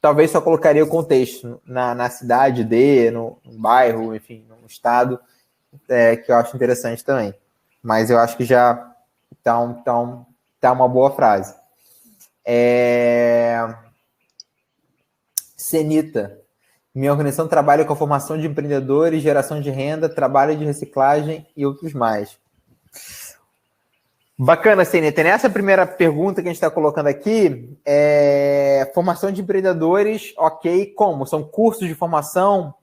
Talvez só colocaria o contexto na cidade no bairro, enfim, no estado, que eu acho interessante também. Mas eu acho que já tá uma boa frase. Senita. Minha organização trabalha com a formação de empreendedores, geração de renda, trabalho de reciclagem e outros mais. Bacana, Senita. Nessa primeira pergunta que a gente está colocando aqui, formação de empreendedores, ok, como? São cursos de formação,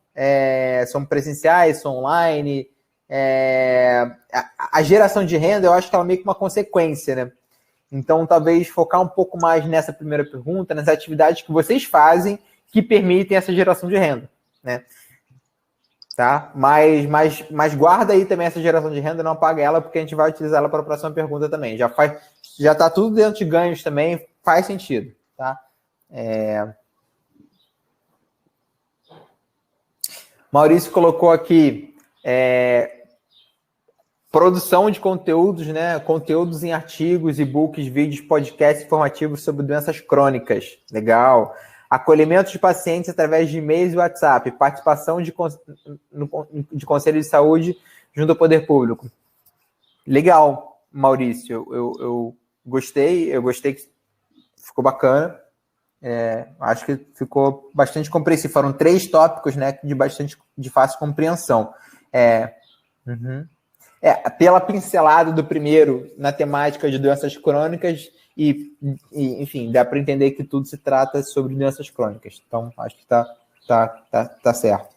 são presenciais, são online, a geração de renda, eu acho que ela é meio que uma consequência, né? Então, talvez focar um pouco mais nessa primeira pergunta, nas atividades que vocês fazem que permitem essa geração de renda, né? Tá? Mas guarda aí também essa geração de renda, não apaga ela, porque a gente vai utilizar ela para a próxima pergunta também. Já está tudo dentro de ganhos também, faz sentido, tá? Maurício colocou aqui produção de conteúdos, né? Conteúdos em artigos, e-books, vídeos, podcasts informativos sobre doenças crônicas. Legal. Acolhimento de pacientes através de e-mails e WhatsApp. Participação de conselho de saúde junto ao poder público. Legal, Maurício. Eu gostei que ficou bacana. Acho que ficou bastante compreensível. Foram 3 tópicos, né, de fácil compreensão. Pela pincelada do primeiro na temática de doenças crônicas e enfim, dá para entender que tudo se trata sobre doenças crônicas. Então, acho que tá certo.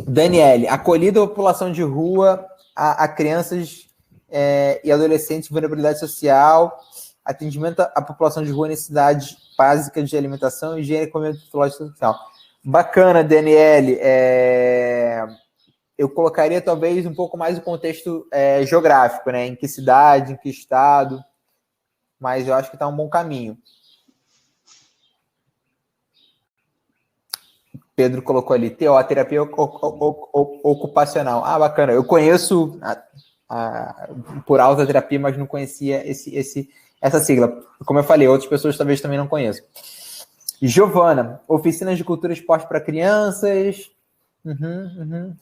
Daniele, acolhida a população de rua, a crianças e adolescentes com vulnerabilidade social, atendimento à população de rua, necessidades básicas de alimentação, higiene, econômica e social. Bacana, Daniele. Eu colocaria talvez um pouco mais o contexto geográfico, né? Em que cidade, em que estado, mas eu acho que está um bom caminho. Pedro colocou ali, TO, terapia ocupacional. Bacana. Eu conheço por alta terapia, mas não conhecia essa sigla. Como eu falei, outras pessoas talvez também não conheçam. Giovana, oficinas de cultura e esporte para crianças.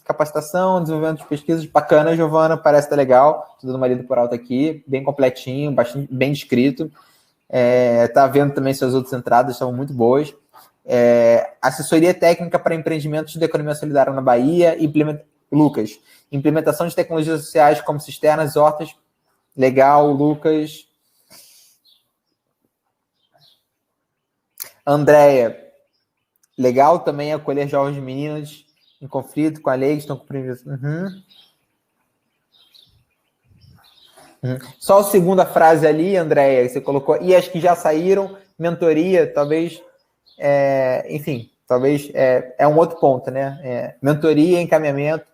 Capacitação, desenvolvimento de pesquisas. Bacana, Giovana, parece estar legal. Tudo dando uma lida por alto aqui, bem completinho, bastante bem descrito. Tá vendo também suas outras entradas, são muito boas. Assessoria técnica para empreendimentos de economia solidária na Bahia. Lucas, implementação de tecnologias sociais como cisternas, hortas. Legal, Lucas. Andréia, legal também acolher jovens meninos em conflito com a lei, que estão cumprindo isso. Só a segunda frase ali, Andréia, que você colocou, e as que já saíram, mentoria, talvez, enfim, talvez é um outro ponto, né? Mentoria, encaminhamento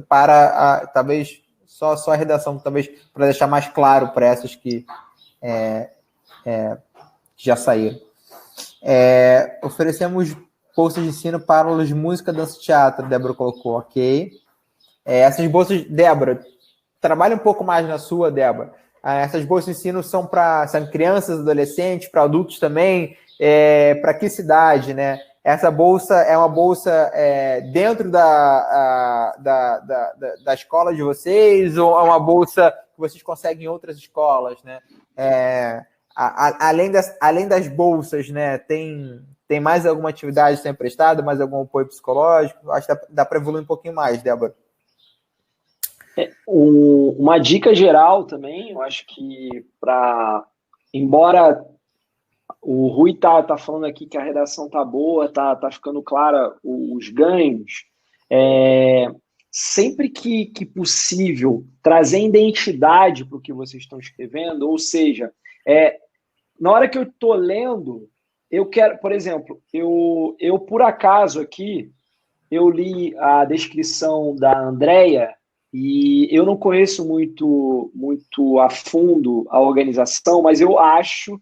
para, talvez, só a redação, talvez, para deixar mais claro para essas que já saíram. Oferecemos bolsas de ensino para aulas de música, dança e teatro, Débora colocou, ok. Essas bolsas, Débora, trabalha um pouco mais na sua, Débora. Essas bolsas de ensino são para crianças, adolescentes, para adultos também, para que cidade, né? Essa bolsa é uma bolsa dentro da escola de vocês, ou é uma bolsa que vocês conseguem em outras escolas, né? Além das bolsas, né, tem mais alguma atividade sendo prestada, mais algum apoio psicológico? Acho que dá para evoluir um pouquinho mais, Débora. Uma dica geral também, eu acho que para embora o Rui tá falando aqui que a redação tá boa, tá ficando clara os ganhos, sempre que possível, trazer identidade para o que vocês estão escrevendo, ou seja, na hora que eu estou lendo, eu quero, por exemplo, eu por acaso aqui, eu li a descrição da Andrea e eu não conheço muito a fundo a organização, mas eu acho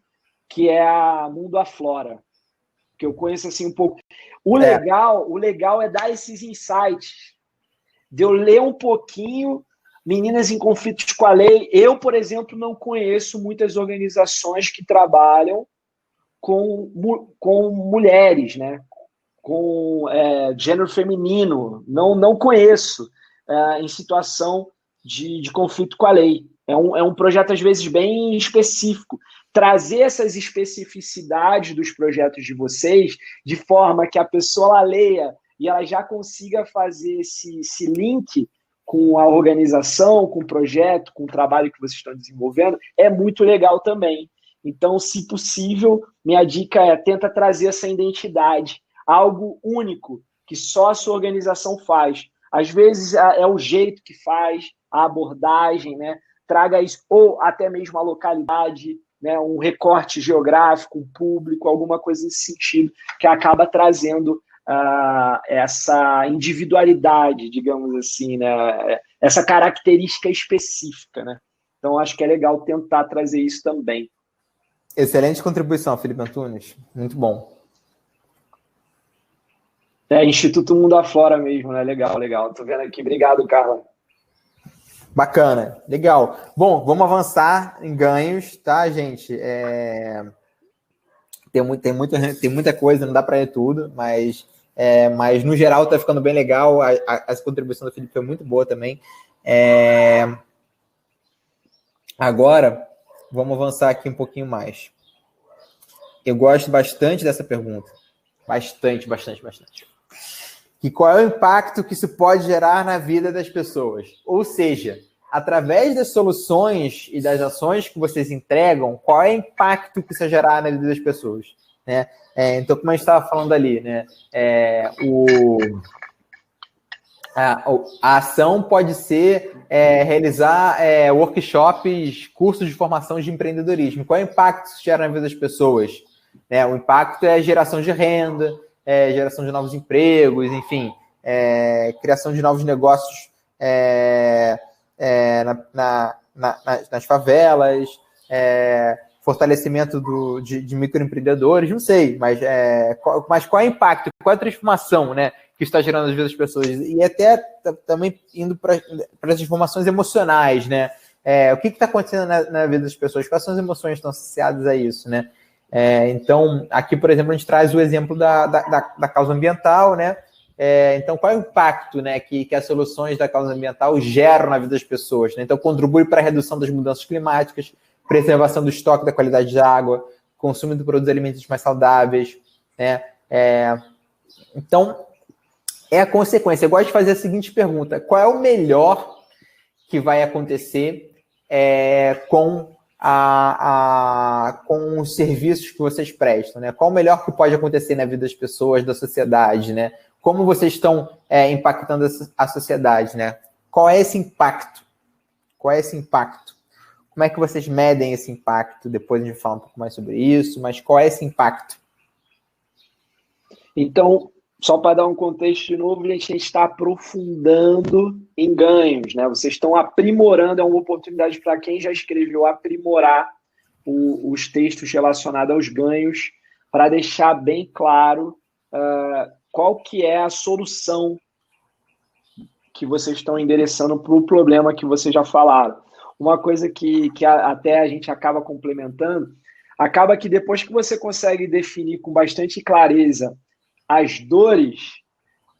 que é a Mundo Aflora, que eu conheço assim um pouco. O legal é dar esses insights, de eu ler um pouquinho Meninas em Conflitos com a Lei. Eu, por exemplo, não conheço muitas organizações que trabalham com mulheres, né? Com gênero feminino. Não conheço em situação de conflito com a lei. É um projeto, às vezes, bem específico. Trazer essas especificidades dos projetos de vocês, de forma que a pessoa leia e ela já consiga fazer esse link com a organização, com o projeto, com o trabalho que vocês estão desenvolvendo, é muito legal também. Então, se possível, minha dica é tenta trazer essa identidade, algo único, que só a sua organização faz. Às vezes é o jeito que faz, a abordagem, né? Traga isso, ou até mesmo a localidade, né? Um recorte geográfico, um público, alguma coisa nesse sentido, que acaba trazendo essa individualidade, digamos assim, né? Essa característica específica, né? Então, acho que é legal tentar trazer isso também. Excelente contribuição, Felipe Antunes. Muito bom. Instituto Mundo Aflora mesmo, né? Legal. Tô vendo aqui. Obrigado, Carla. Bacana, legal. Bom, vamos avançar em ganhos, tá, gente? Tem muita coisa, não dá para ler tudo, mas no geral tá ficando bem legal. A contribuição do Felipe foi muito boa também. Agora, vamos avançar aqui um pouquinho mais. Eu gosto bastante dessa pergunta. Bastante. Que qual é o impacto que isso pode gerar na vida das pessoas? Ou seja, através das soluções e das ações que vocês entregam, qual é o impacto que isso vai gerar na vida das pessoas? Né? Então, como a gente estava falando ali, né? A ação pode ser realizar workshops, cursos de formação de empreendedorismo. Qual é o impacto que isso gera na vida das pessoas? O impacto é geração de renda, geração de novos empregos, enfim, criação de novos negócios nas favelas, fortalecimento de microempreendedores, não sei, mas qual é o impacto, qual é a transformação, né, que está gerando nas vidas das pessoas? E até também indo para as transformações emocionais, né? O que está acontecendo na vida das pessoas? Quais são as emoções que estão associadas a isso, né? Então, aqui, por exemplo, a gente traz o exemplo da causa ambiental, né? Então, qual é o impacto, né, que as soluções da causa ambiental geram na vida das pessoas, né? Então, contribui para a redução das mudanças climáticas, preservação do estoque da qualidade de água, consumo de produtos alimentícios mais saudáveis, né? Então, é a consequência. Eu gosto de fazer a seguinte pergunta: qual é o melhor que vai acontecer com os serviços que vocês prestam, né? Qual o melhor que pode acontecer na vida das pessoas, da sociedade, né? Como vocês estão impactando a sociedade, né? Qual é esse impacto? Qual é esse impacto? Como é que vocês medem esse impacto? Depois a gente fala um pouco mais sobre isso, mas qual é esse impacto? Então, só para dar um contexto de novo, a gente está aprofundando em ganhos, né? Vocês estão aprimorando, é uma oportunidade para quem já escreveu aprimorar os textos relacionados aos ganhos, para deixar bem claro qual que é a solução que vocês estão endereçando para o problema que vocês já falaram. Uma coisa que até a gente acaba complementando, acaba que depois que você consegue definir com bastante clareza as dores,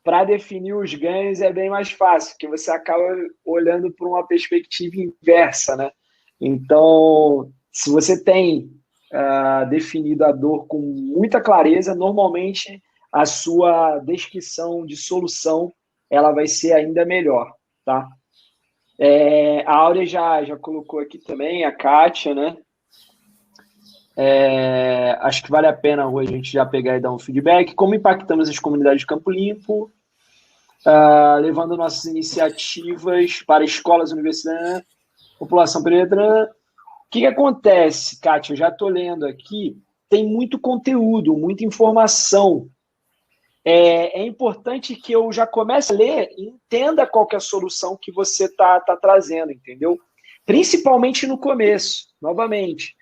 para definir os ganhos é bem mais fácil, porque você acaba olhando por uma perspectiva inversa, né? Então, se você tem definido a dor com muita clareza, normalmente a sua descrição de solução ela vai ser ainda melhor, tá? A Áurea já colocou aqui também, a Kátia, né? Acho que vale a pena hoje a gente já pegar e dar um feedback. Como impactamos as comunidades de Campo Limpo, levando nossas iniciativas para escolas, universidades, população penetrante. O que acontece, Kátia? Eu já estou lendo aqui, tem muito conteúdo, muita informação. É importante que eu já comece a ler e entenda qual que é a solução que você está trazendo, entendeu? Principalmente no começo, novamente.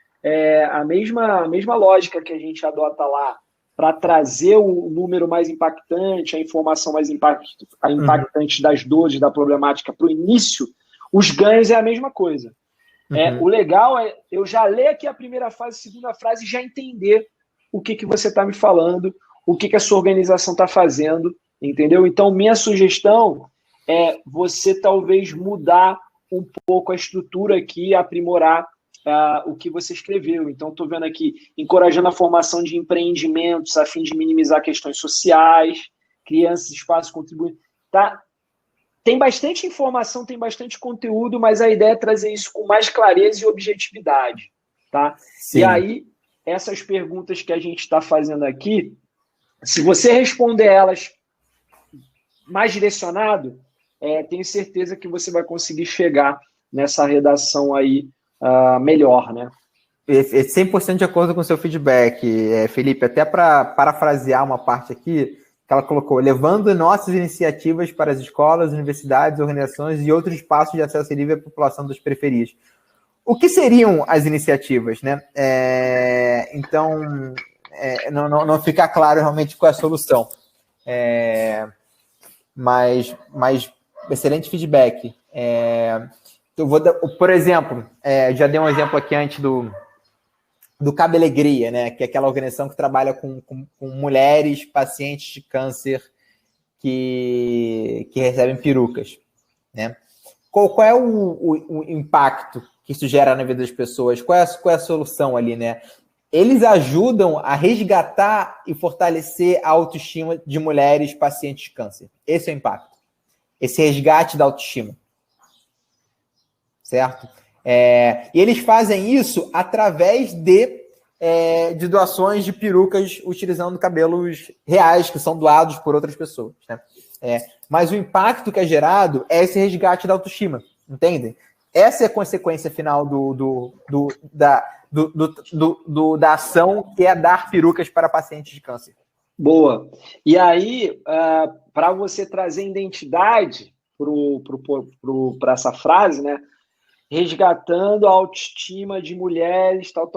A mesma lógica que a gente adota lá para trazer o número mais impactante, a informação mais impactante das dores, da problemática para o início, os ganhos é a mesma coisa. O legal é eu já ler aqui a primeira frase, a segunda frase e já entender o que você está me falando, o que a sua organização está fazendo, entendeu? Então, minha sugestão é você talvez mudar um pouco a estrutura aqui, aprimorar o que você escreveu. Então, estou vendo aqui, encorajando a formação de empreendimentos a fim de minimizar questões sociais, crianças, espaços contribuem. Tá? Tem bastante informação, tem bastante conteúdo, mas a ideia é trazer isso com mais clareza e objetividade. Tá? E aí, essas perguntas que a gente está fazendo aqui, se você responder elas mais direcionado, tenho certeza que você vai conseguir chegar nessa redação aí melhor, né? 100% de acordo com o seu feedback, Felipe. Até para parafrasear uma parte aqui, que ela colocou, levando nossas iniciativas para as escolas, universidades, organizações e outros espaços de acesso livre à população das periferias. O que seriam as iniciativas, né? Então, não fica claro realmente qual é a solução. Mas excelente feedback. Eu vou dar, por exemplo, já dei um exemplo aqui antes do Cabe Alegria, né? Que é aquela organização que trabalha com mulheres pacientes de câncer que recebem perucas, né? Qual é o impacto que isso gera na vida das pessoas? Qual é a solução ali, né? Eles ajudam a resgatar e fortalecer a autoestima de mulheres pacientes de câncer. Esse é o impacto. Esse resgate da autoestima. Certo? E eles fazem isso através de doações de perucas utilizando cabelos reais que são doados por outras pessoas. Né? Mas o impacto que é gerado é esse resgate da autoestima. Entendem? Essa é a consequência final da ação, que é dar perucas para pacientes de câncer. Boa. E aí, para você trazer identidade para essa frase, né? Resgatando a autoestima de mulheres, tal,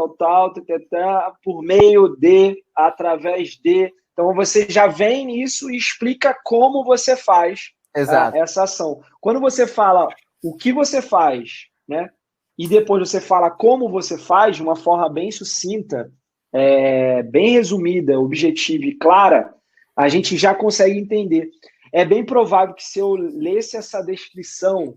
por meio de, através de. Então, você já vem nisso e explica como você faz essa ação. Quando você fala o que você faz, né? E depois você fala como você faz, de uma forma bem sucinta, bem resumida, objetiva e clara, a gente já consegue entender. É bem provável que se eu lesse essa descrição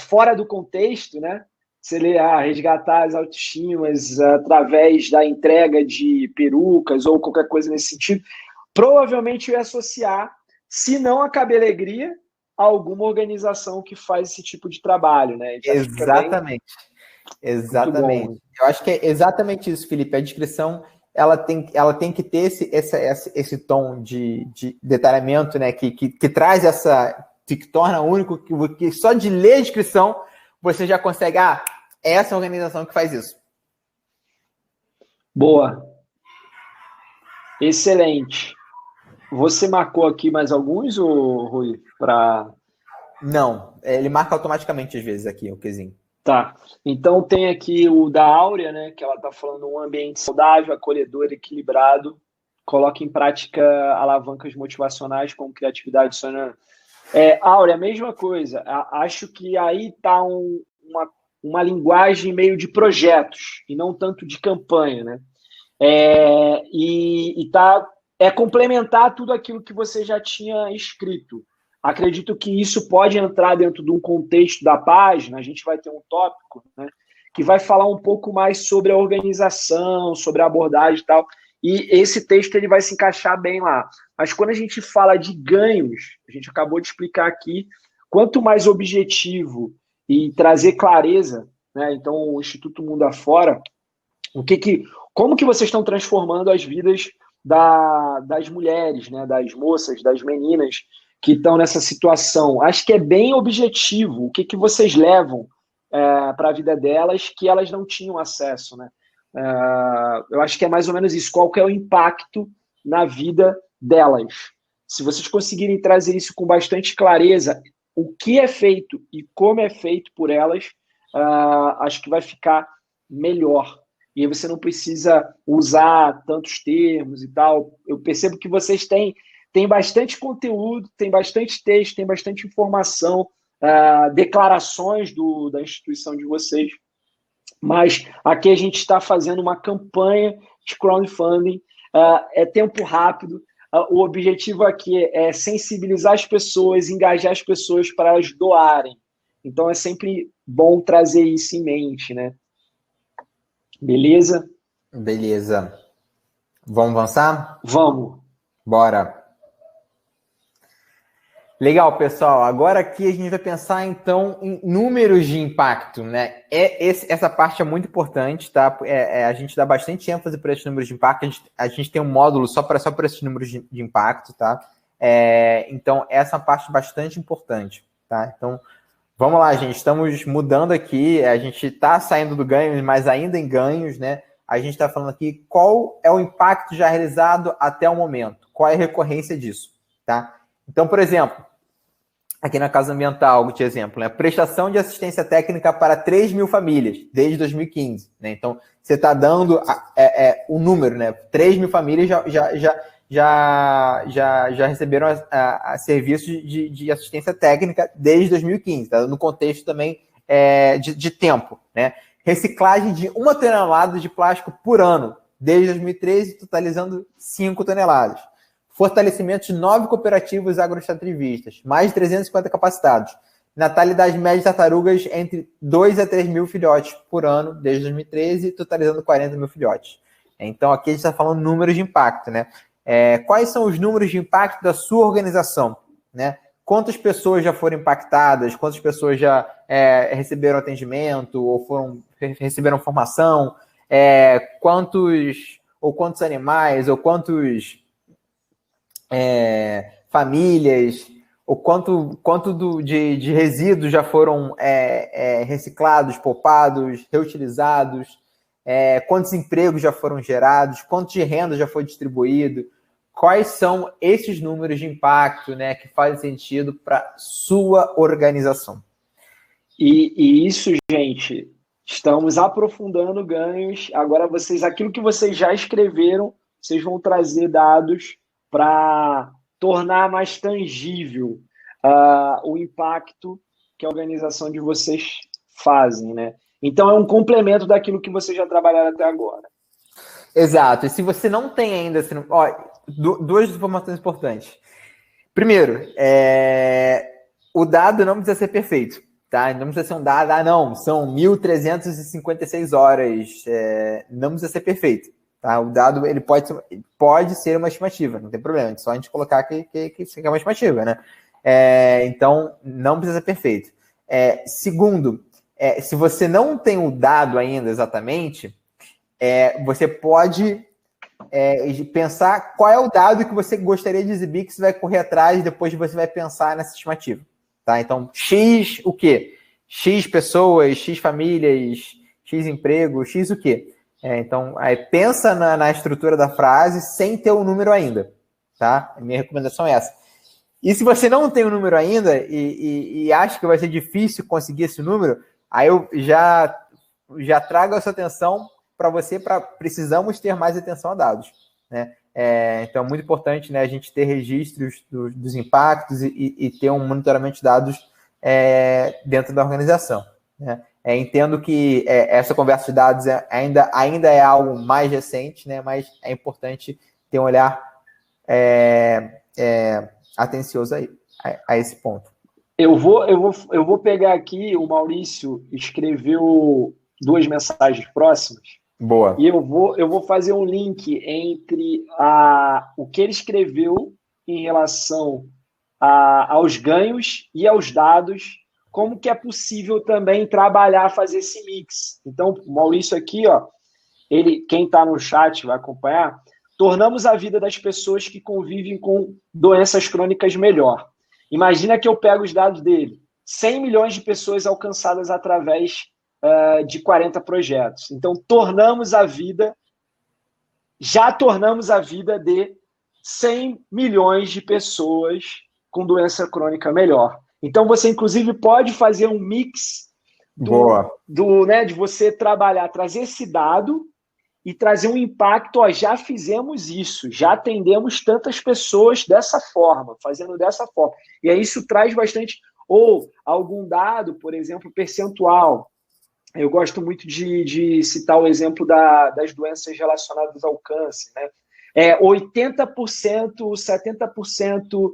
fora do contexto, né? Você lê resgatar as autoestimas através da entrega de perucas ou qualquer coisa nesse sentido, provavelmente eu ia associar, se não a Cabe Alegria, a alguma organização que faz esse tipo de trabalho, né? Exatamente. Exatamente. Eu acho que é exatamente isso, Felipe. A descrição ela tem que ter esse tom de detalhamento, né? Que traz essa. Que torna único, que só de ler a descrição você já consegue. É essa organização que faz isso. Boa. Excelente. Você marcou aqui mais alguns, Rui? Não, ele marca automaticamente às vezes aqui, o quesinho. Tá. Então tem aqui o da Áurea, né? Que ela está falando um ambiente saudável, acolhedor, equilibrado. Coloca em prática alavancas motivacionais como criatividade, sonhando. Áurea, a mesma coisa. Acho que aí está uma linguagem meio de projetos e não tanto de campanha, né? Complementar tudo aquilo que você já tinha escrito. Acredito que isso pode entrar dentro de um contexto da página. A gente vai ter um tópico, né, que vai falar um pouco mais sobre a organização, sobre a abordagem e tal. E esse texto ele vai se encaixar bem lá. Mas quando a gente fala de ganhos, a gente acabou de explicar aqui, quanto mais objetivo e trazer clareza, né? Então o Instituto Mundo Afora, como que vocês estão transformando as vidas das mulheres, né, das moças, das meninas que estão nessa situação? Acho que é bem objetivo. O que, que vocês levam para a vida delas que elas não tinham acesso, né? Eu acho que é mais ou menos isso. Qual que é o impacto na vida delas? Se vocês conseguirem trazer isso com bastante clareza, o que é feito e como é feito por elas, acho que vai ficar melhor. E aí você não precisa usar tantos termos e tal. Eu percebo que vocês têm bastante conteúdo, têm bastante texto, têm bastante informação, declarações da instituição de vocês. Mas aqui a gente está fazendo uma campanha de crowdfunding, é tempo rápido. O objetivo aqui é sensibilizar as pessoas, engajar as pessoas para elas doarem. Então é sempre bom trazer isso em mente, né? Beleza? Beleza. Vamos avançar? Vamos. Bora. Legal, pessoal. Agora aqui a gente vai pensar, então, em números de impacto, né? Essa parte é muito importante, tá? A gente dá bastante ênfase para esses números de impacto. A gente tem um módulo só para esses números de impacto, tá? Então, essa parte é bastante importante, tá? Então, vamos lá, gente. Estamos mudando aqui. A gente está saindo do ganhos, mas ainda em ganhos, né? A gente está falando aqui qual é o impacto já realizado até o momento. Qual é a recorrência disso, tá? Então, por exemplo, aqui na Casa Ambiental, de exemplo, né? Prestação de assistência técnica para 3 mil famílias, desde 2015. Né? Então, você está dando o número, né? 3 mil famílias já receberam serviços de assistência técnica desde 2015, tá? No contexto também de tempo. Né? Reciclagem de 1 tonelada de plástico por ano, desde 2013, totalizando 5 toneladas. Fortalecimento de 9 cooperativas agroextrativistas, mais de 350 capacitados. Natalidade média de tartarugas entre 2 a 3 mil filhotes por ano, desde 2013, totalizando 40 mil filhotes. Então, aqui a gente está falando números de impacto, né? Quais são os números de impacto da sua organização? Né? Quantas pessoas já foram impactadas? Quantas pessoas já receberam atendimento ou receberam formação? Quantos animais ou quantos famílias, ou quanto de resíduos já foram reciclados, poupados, reutilizados, quantos empregos já foram gerados, quanto de renda já foi distribuído, quais são esses números de impacto, né, que fazem sentido para sua organização. E isso, gente, estamos aprofundando ganhos. Agora, aquilo que vocês já escreveram, vocês vão trazer dados para tornar mais tangível o impacto que a organização de vocês fazem, né? Então, é um complemento daquilo que vocês já trabalharam até agora. Exato. E se você não tem ainda... duas informações importantes. Primeiro, o dado não precisa ser perfeito, tá? Não precisa ser um dado, não, são 1.356 horas. Não precisa ser perfeito. Tá? O dado ele pode ser uma estimativa, não tem problema, é só a gente colocar que é uma estimativa, né? Então, não precisa ser perfeito. Segundo, se você não tem o dado ainda exatamente, você pode pensar qual é o dado que você gostaria de exibir, que você vai correr atrás e depois você vai pensar nessa estimativa. Tá? Então, X o quê? X pessoas, X famílias, X emprego, X o quê? Então, pensa na estrutura da frase sem ter o número ainda, tá? Minha recomendação é essa. E se você não tem o número ainda e acha que vai ser difícil conseguir esse número, aí eu já trago a sua atenção para precisamos ter mais atenção a dados, né? Então, é muito importante, né, a gente ter registros dos impactos e ter um monitoramento de dados dentro da organização, né? Entendo que essa conversa de dados ainda é algo mais recente, né? Mas é importante ter um olhar atencioso a esse ponto. Eu vou pegar aqui, o Maurício escreveu 2 mensagens próximas. Boa. E eu vou fazer um link entre o que ele escreveu em relação aos ganhos e aos dados, como que é possível também trabalhar, fazer esse mix. Então, o Maurício aqui, quem está no chat vai acompanhar, tornamos a vida das pessoas que convivem com doenças crônicas melhor. Imagina que eu pego os dados dele, 100 milhões de pessoas alcançadas através de 40 projetos. Então, já tornamos a vida de 100 milhões de pessoas com doença crônica melhor. Então, você, inclusive, pode fazer um mix de você trabalhar, trazer esse dado e trazer um impacto. Já fizemos isso, já atendemos tantas pessoas dessa forma, fazendo dessa forma. E aí isso traz bastante, ou algum dado, por exemplo, percentual. Eu gosto muito de citar o exemplo das doenças relacionadas ao câncer, né? 80%, 70%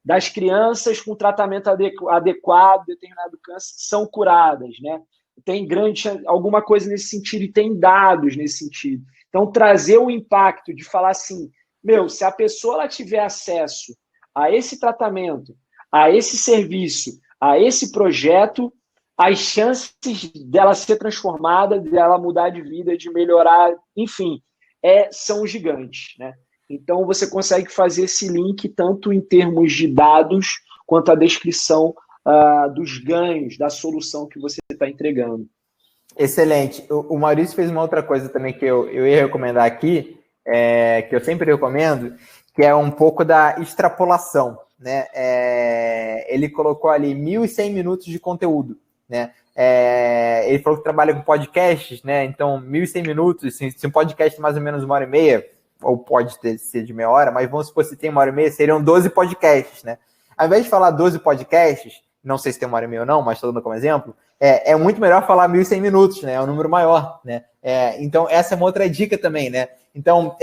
das crianças com tratamento adequado, determinado câncer, são curadas, né? Tem alguma coisa nesse sentido e tem dados nesse sentido. Então, trazer o impacto de falar assim, se a pessoa ela tiver acesso a esse tratamento, a esse serviço, a esse projeto, as chances dela ser transformada, dela mudar de vida, de melhorar, enfim, são gigantes, né? Então, você consegue fazer esse link tanto em termos de dados quanto a descrição dos ganhos, da solução que você está entregando. Excelente. O Maurício fez uma outra coisa também que eu ia recomendar aqui, que eu sempre recomendo, que é um pouco da extrapolação, né? Ele colocou ali 1.100 minutos de conteúdo, né? Ele falou que trabalha com podcasts, né? Então, 1.100 minutos, se um podcast mais ou menos 1h30, ou pode ser de meia hora, mas vamos supor que se tem 1h30, seriam 12 podcasts, né? Ao invés de falar 12 podcasts, não sei se tem 1h30 ou não, mas estou dando como exemplo, é muito melhor falar 1.100 minutos, né? É um número maior, né? Então, essa é uma outra dica também, né? Então,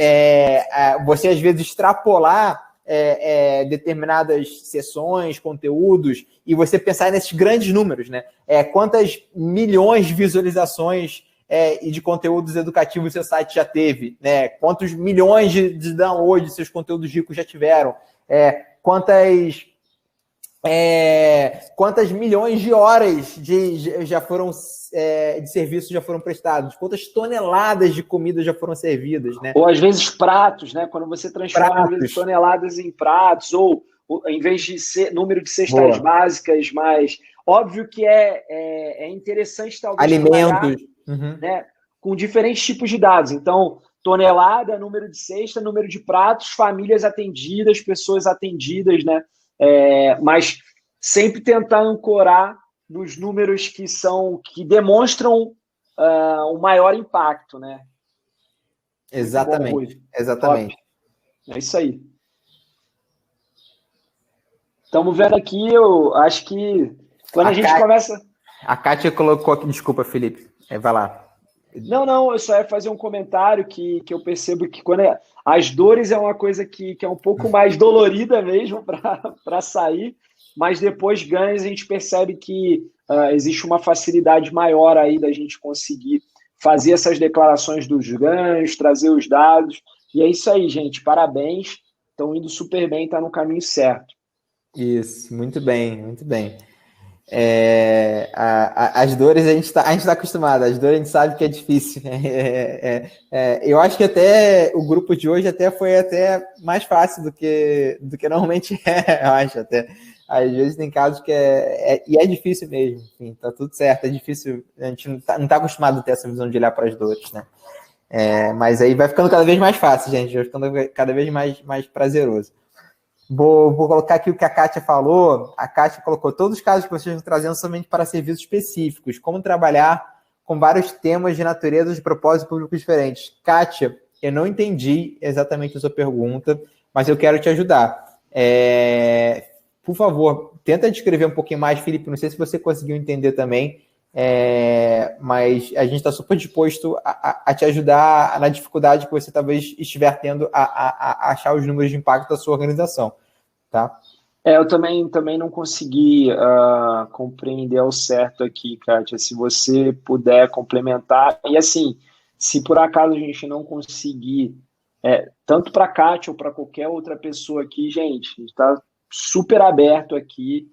você às vezes extrapolar determinadas sessões, conteúdos, e você pensar nesses grandes números, né? Quantas milhões de visualizações e de conteúdos educativos seu site já teve, né? Quantos milhões de downloads seus conteúdos ricos já tiveram, quantas milhões de horas de serviços já foram prestados, quantas toneladas de comida já foram servidas, né? Ou às vezes pratos, né? Quando você transforma às vezes, toneladas em pratos, ou em vez de número de cestas básicas, mas óbvio que é interessante talvez alimentos, né, com diferentes tipos de dados. Então, tonelada, número de cesta, número de pratos, famílias atendidas, pessoas atendidas, né? Mas sempre tentar ancorar nos números que demonstram o maior impacto, né? Exatamente, exatamente. Top. É isso aí. Estamos vendo aqui, eu acho que quando a gente começa... A Kátia colocou aqui, desculpa, Felipe, vai lá. Não, eu só ia fazer um comentário que eu percebo que quando as dores é uma coisa que é um pouco mais dolorida mesmo para sair, mas depois ganhos a gente percebe que existe uma facilidade maior aí da gente conseguir fazer essas declarações dos ganhos, trazer os dados, e é isso aí, gente, parabéns, estão indo super bem, está no caminho certo. Isso, muito bem, muito bem. As dores a gente tá acostumado, as dores a gente sabe que é difícil. Eu acho que até o grupo de hoje foi até mais fácil do que normalmente eu acho até. Às vezes tem casos que e é difícil mesmo, enfim, tá tudo certo, é difícil, a gente não tá acostumado a ter essa visão de olhar para as dores, né? Mas aí vai ficando cada vez mais fácil, gente, vai ficando cada vez mais prazeroso. Vou colocar aqui o que a Kátia falou. A Kátia colocou todos os casos que vocês estão trazendo somente para serviços específicos. Como trabalhar com vários temas de natureza de propósito público diferentes. Kátia, eu não entendi exatamente a sua pergunta, mas eu quero te ajudar. Por favor, tenta descrever um pouquinho mais, Felipe. Não sei se você conseguiu entender também, mas a gente está super disposto a te ajudar na dificuldade que você talvez estiver tendo a achar os números de impacto da sua organização, tá? Eu também não consegui compreender ao certo aqui, Kátia, se você puder complementar, e assim, se por acaso a gente não conseguir, tanto para a Kátia ou para qualquer outra pessoa aqui, gente, a gente está super aberto aqui.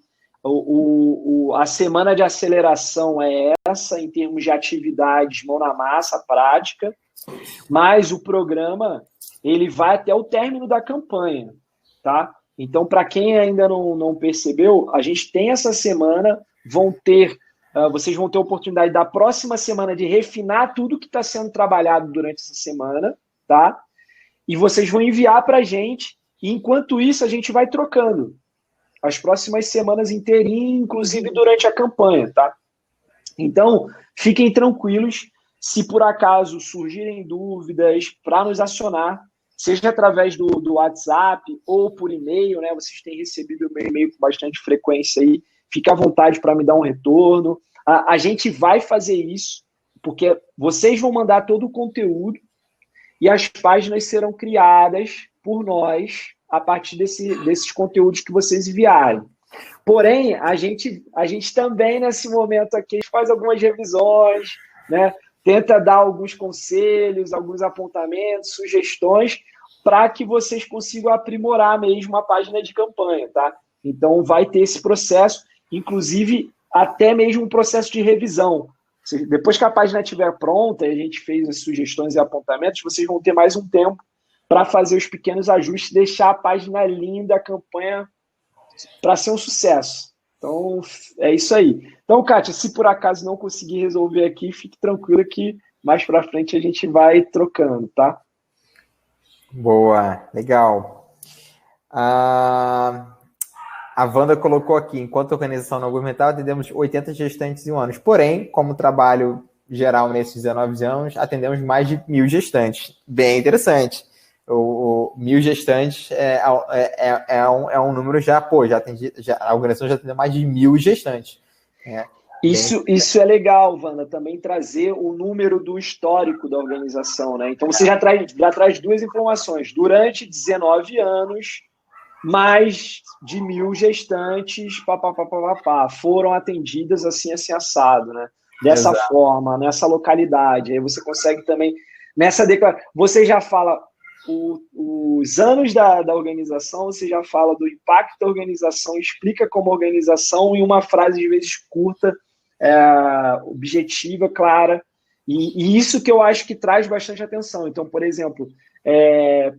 A semana de aceleração é essa, em termos de atividades, mão na massa, prática, mas o programa ele vai até o término da campanha, tá? Então, para quem ainda não percebeu, a gente tem essa semana, vocês vão ter a oportunidade da próxima semana de refinar tudo que está sendo trabalhado durante essa semana, tá? E vocês vão enviar para a gente, e enquanto isso a gente vai trocando as próximas semanas inteirinho, inclusive durante a campanha, tá? Então, fiquem tranquilos, se por acaso surgirem dúvidas, para nos acionar, seja através do WhatsApp ou por e-mail, né? Vocês têm recebido o meu e-mail com bastante frequência aí, fique à vontade para me dar um retorno. A gente vai fazer isso, porque vocês vão mandar todo o conteúdo e as páginas serão criadas por nós a partir desses conteúdos que vocês enviarem. Porém, a gente também, nesse momento aqui, faz algumas revisões, né? Tenta dar alguns conselhos, alguns apontamentos, sugestões, para que vocês consigam aprimorar mesmo a página de campanha, tá? Então, vai ter esse processo, inclusive até mesmo um processo de revisão. Depois que a página estiver pronta e a gente fez as sugestões e apontamentos, vocês vão ter mais um tempo para fazer os pequenos ajustes, deixar a página linda, a campanha para ser um sucesso. Então, é isso aí. Então, Kátia, se por acaso não conseguir resolver aqui, fique tranquila que mais para frente a gente vai trocando, tá? Boa, legal. A Wanda colocou aqui, enquanto organização não governamental, atendemos 80 gestantes em um ano. Porém, como trabalho geral nesses 19 anos, atendemos mais de 1.000 gestantes. Bem interessante. O 1.000 gestantes é um número já atendi, a organização já atendeu mais de 1.000 gestantes. Isso é legal, Wanda, também trazer o número do histórico da organização, né? Então, você já traz duas informações. Durante 19 anos, mais de 1.000 gestantes foram atendidas assim assado, né? Dessa Exato. forma, nessa localidade. Aí você consegue também, nessa declaração, você já fala os anos da organização, você já fala do impacto da organização, explica como organização em uma frase, às vezes, curta, objetiva, clara, e isso que eu acho que traz bastante atenção. Então, por exemplo,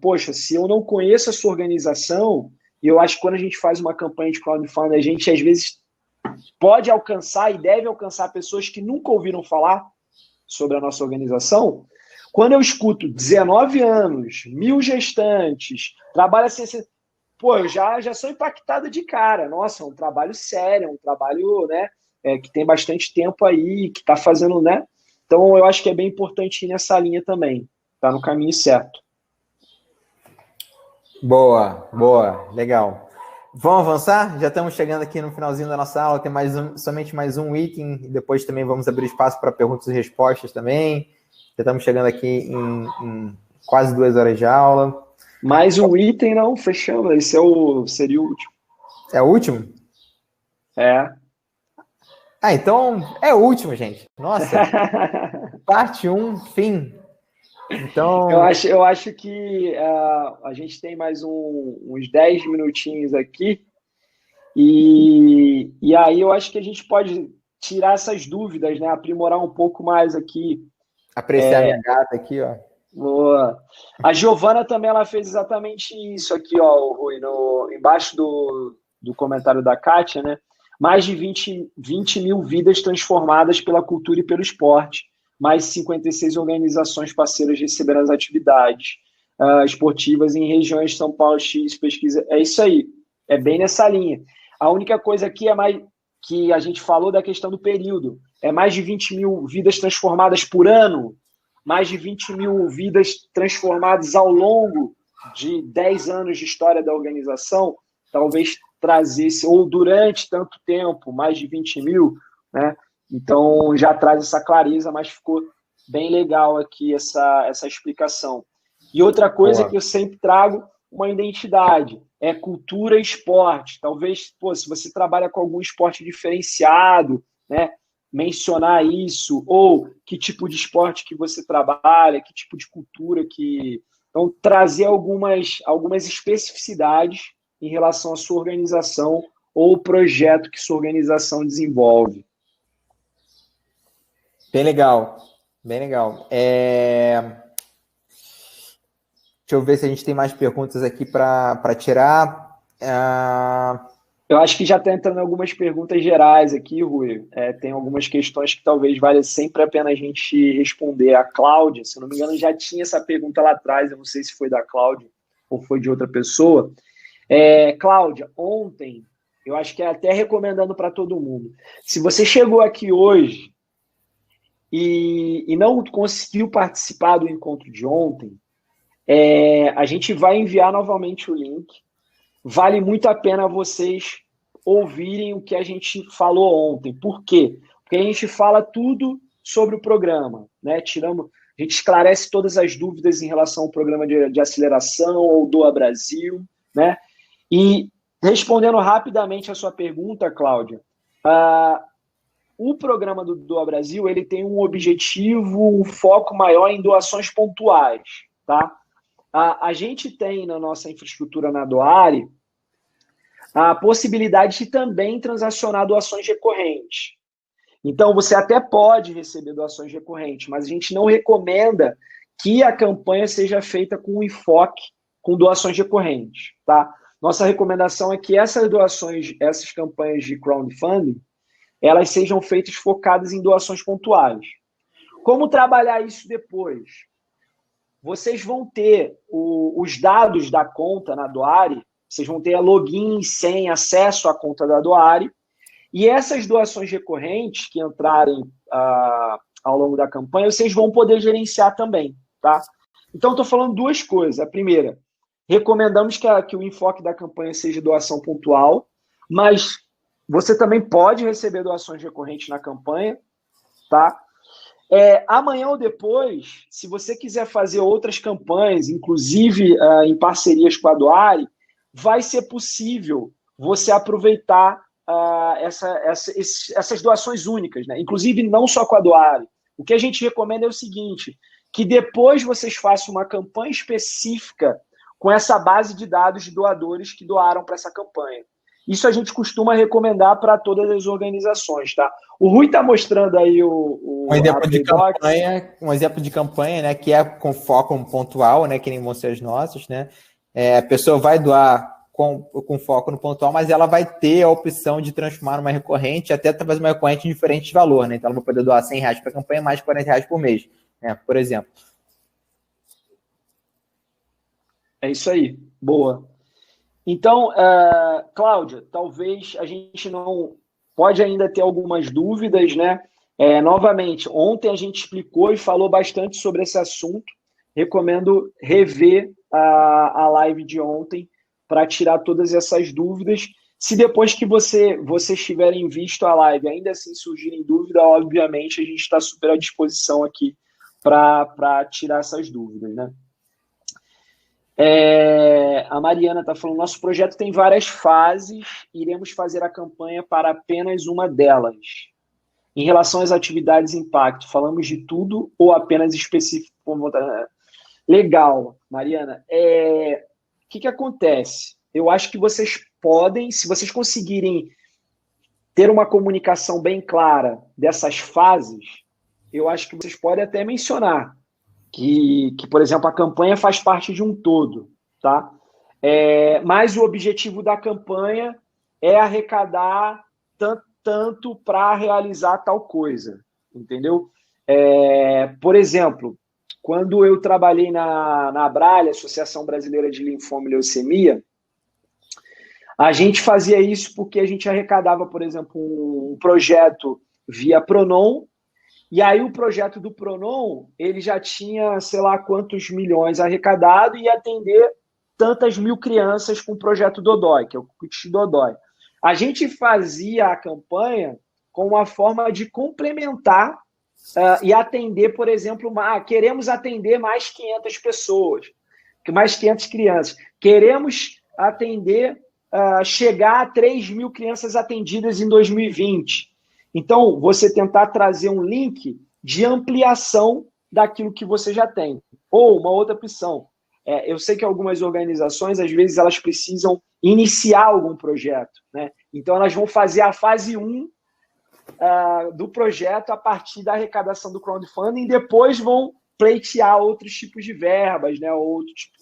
poxa, se eu não conheço a sua organização, eu acho que quando a gente faz uma campanha de crowdfunding, a gente, às vezes, pode alcançar e deve alcançar pessoas que nunca ouviram falar sobre a nossa organização. Quando eu escuto 19 anos, 1.000 gestantes, trabalho assim, eu já sou impactado de cara. Nossa, é um trabalho sério, é um trabalho, né, que tem bastante tempo aí, que está fazendo, né? Então, eu acho que é bem importante ir nessa linha também. Está no caminho certo. Boa, legal. Vamos avançar? Já estamos chegando aqui no finalzinho da nossa aula, tem somente mais um item, e depois também vamos abrir espaço para perguntas e respostas também. Já estamos chegando aqui em quase 2 horas de aula. Mais um item, não, fechando. Esse seria o último. É o último? É. Então é o último, gente. Nossa. Parte 1, fim. Então... Eu acho que a gente tem mais uns 10 minutinhos aqui. E aí eu acho que a gente pode tirar essas dúvidas, né? Aprimorar um pouco mais aqui. Apreciar a minha gata aqui, ó. Boa. A Giovana também ela fez exatamente isso aqui, ó, Rui, embaixo do comentário da Kátia, né? Mais de 20 mil vidas transformadas pela cultura e pelo esporte. Mais 56 organizações parceiras receberam as atividades esportivas em regiões de São Paulo, X, pesquisa. É isso aí. É bem nessa linha. A única coisa aqui que a gente falou da questão do período. É mais de 20 mil vidas transformadas por ano, mais de 20 mil vidas transformadas ao longo de 10 anos de história da organização, talvez trazesse, ou durante tanto tempo, mais de 20 mil, né? Então, já traz essa clareza, mas ficou bem legal aqui essa explicação. E outra coisa que eu sempre trago, uma identidade, é cultura e esporte. Talvez, se você trabalha com algum esporte diferenciado, né, mencionar isso, ou que tipo de esporte que você trabalha, que tipo de cultura que... Então, trazer algumas especificidades em relação à sua organização ou projeto que sua organização desenvolve. Bem legal, bem legal. Deixa eu ver se a gente tem mais perguntas aqui para tirar. Eu acho que já está entrando algumas perguntas gerais aqui, Rui. Tem algumas questões que talvez valha sempre a pena a gente responder. A Cláudia, se eu não me engano, já tinha essa pergunta lá atrás, eu não sei se foi da Cláudia ou foi de outra pessoa. Cláudia, ontem, eu acho que é até recomendando para todo mundo, se você chegou aqui hoje e não conseguiu participar do encontro de ontem, a gente vai enviar novamente o link. Vale muito a pena vocês ouvirem o que a gente falou ontem. Por quê? Porque a gente fala tudo sobre o programa, né? A gente esclarece todas as dúvidas em relação ao programa de aceleração ou Doa Brasil, né? E respondendo rapidamente a sua pergunta, Cláudia, o programa do Doa Brasil, ele tem um objetivo, um foco maior em doações pontuais, tá? A gente tem na nossa infraestrutura na Doare a possibilidade de também transacionar doações recorrentes. Então, você até pode receber doações recorrentes, mas a gente não recomenda que a campanha seja feita com enfoque com doações recorrentes, tá? Nossa recomendação é que essas doações, essas campanhas de crowdfunding, elas sejam feitas focadas em doações pontuais. Como trabalhar isso depois? Vocês vão ter os dados da conta na Doare, vocês vão ter a login, senha, acesso à conta da Doare, e essas doações recorrentes que entrarem ao longo da campanha, vocês vão poder gerenciar também, tá? Então, estou falando duas coisas. A primeira, recomendamos que o enfoque da campanha seja doação pontual, mas você também pode receber doações recorrentes na campanha, tá? Amanhã ou depois, se você quiser fazer outras campanhas, inclusive em parcerias com a Doare, vai ser possível você aproveitar essas doações únicas, né? Inclusive não só com a Doare. O que a gente recomenda é o seguinte, que depois vocês façam uma campanha específica com essa base de dados de doadores que doaram para essa campanha. Isso a gente costuma recomendar para todas as organizações, tá? O Rui está mostrando aí um exemplo de campanha, né, que é com foco pontual, né, que nem vão ser as nossas, né? A pessoa vai doar com foco no pontual, mas ela vai ter a opção de transformar numa recorrente, até talvez uma recorrente de diferente valor, né? Então ela vai poder doar R$100 para a campanha, mais R$40 por mês, né? Por exemplo. É isso aí, boa. Então, Cláudia, talvez a gente não pode ainda ter algumas dúvidas, né? Novamente, ontem a gente explicou e falou bastante sobre esse assunto. Recomendo rever a live de ontem para tirar todas essas dúvidas. Se depois que vocês tiverem visto a live ainda assim surgirem dúvidas, obviamente a gente está super à disposição aqui para tirar essas dúvidas, né? A Mariana está falando, nosso projeto tem várias fases, iremos fazer a campanha para apenas uma delas. Em relação às atividades de impacto, falamos de tudo ou apenas específico? Legal, Mariana. O que acontece? Eu acho que vocês podem, se vocês conseguirem ter uma comunicação bem clara dessas fases, eu acho que vocês podem até mencionar que, por exemplo, a campanha faz parte de um todo, tá? Mas o objetivo da campanha é arrecadar tanto para realizar tal coisa, entendeu? Por exemplo, quando eu trabalhei na Abralha, Associação Brasileira de Linfoma e Leucemia, a gente fazia isso porque a gente arrecadava, por exemplo, um projeto via Pronon, e aí o projeto do Pronon, ele já tinha, sei lá quantos milhões arrecadado e ia atender tantas mil crianças com o projeto Dodói, que é o Kit Dodói. A gente fazia a campanha com uma forma de complementar e atender, por exemplo, queremos atender mais 500 pessoas, mais 500 crianças. Queremos atender, chegar a 3 mil crianças atendidas em 2020. Então, você tentar trazer um link de ampliação daquilo que você já tem. Ou uma outra opção. Eu sei que algumas organizações, às vezes, elas precisam iniciar algum projeto, né? Então, elas vão fazer a fase 1 do projeto a partir da arrecadação do crowdfunding e depois vão pleitear outros tipos de verbas, né? Outro tipo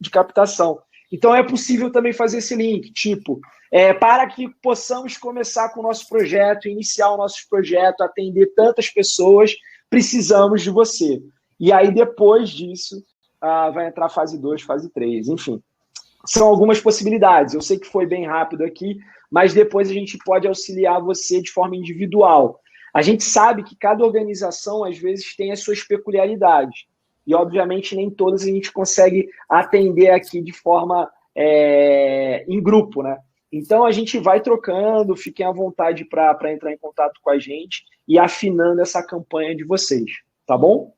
de captação. Então, é possível também fazer esse link, tipo, para que possamos começar com o nosso projeto, iniciar o nosso projeto, atender tantas pessoas, precisamos de você. E aí, depois disso, vai entrar fase 2, fase 3, enfim. São algumas possibilidades. Eu sei que foi bem rápido aqui, mas depois a gente pode auxiliar você de forma individual. A gente sabe que cada organização, às vezes, tem as suas peculiaridades. E, obviamente, nem todas a gente consegue atender aqui de forma em grupo, né? Então, a gente vai trocando, fiquem à vontade para entrar em contato com a gente e afinando essa campanha de vocês, tá bom?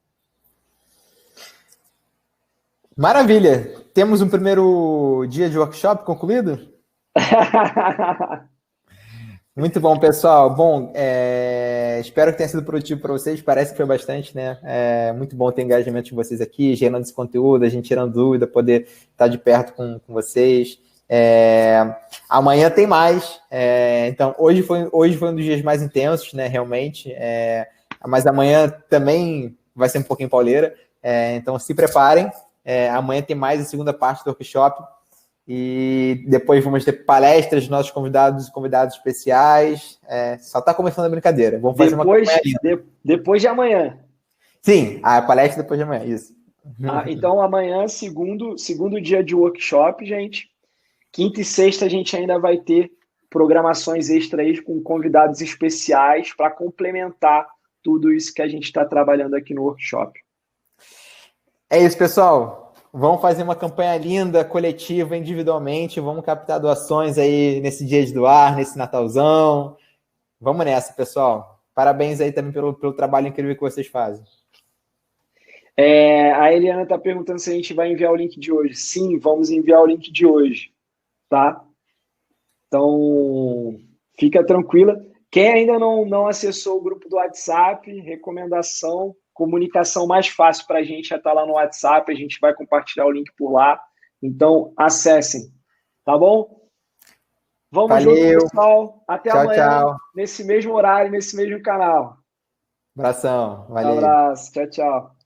Maravilha! Temos um primeiro dia de workshop concluído? Muito bom, pessoal. Bom, espero que tenha sido produtivo para vocês. Parece que foi bastante, né? É muito bom ter engajamento de vocês aqui, gerando esse conteúdo, a gente tirando dúvida, poder estar de perto com vocês. Amanhã tem mais. Então, hoje foi um dos dias mais intensos, né? Realmente. Mas amanhã também vai ser um pouquinho pauleira. Então, se preparem. Amanhã tem mais a segunda parte do workshop. E depois vamos ter palestras de nossos convidados e convidados especiais. Só está começando a brincadeira. Vamos fazer uma campanha linda. Depois de amanhã. Sim, a palestra depois de amanhã, isso. Então, amanhã, segundo dia de workshop, gente. Quinta e sexta a gente ainda vai ter programações extras com convidados especiais para complementar tudo isso que a gente está trabalhando aqui no workshop. É isso, pessoal. Vamos fazer uma campanha linda, coletiva, individualmente. Vamos captar doações aí nesse dia de doar, nesse Natalzão. Vamos nessa, pessoal. Parabéns aí também pelo trabalho incrível que vocês fazem. A Eliana está perguntando se a gente vai enviar o link de hoje. Sim, vamos enviar o link de hoje, tá? Então, fica tranquila. Quem ainda não acessou o grupo do WhatsApp, recomendação, comunicação mais fácil para a gente é estar lá no WhatsApp, a gente vai compartilhar o link por lá. Então, acessem, tá bom? Vamos junto, pessoal. Até amanhã, tchau. Nesse mesmo horário, nesse mesmo canal. Abração, valeu. Um abraço, tchau, tchau.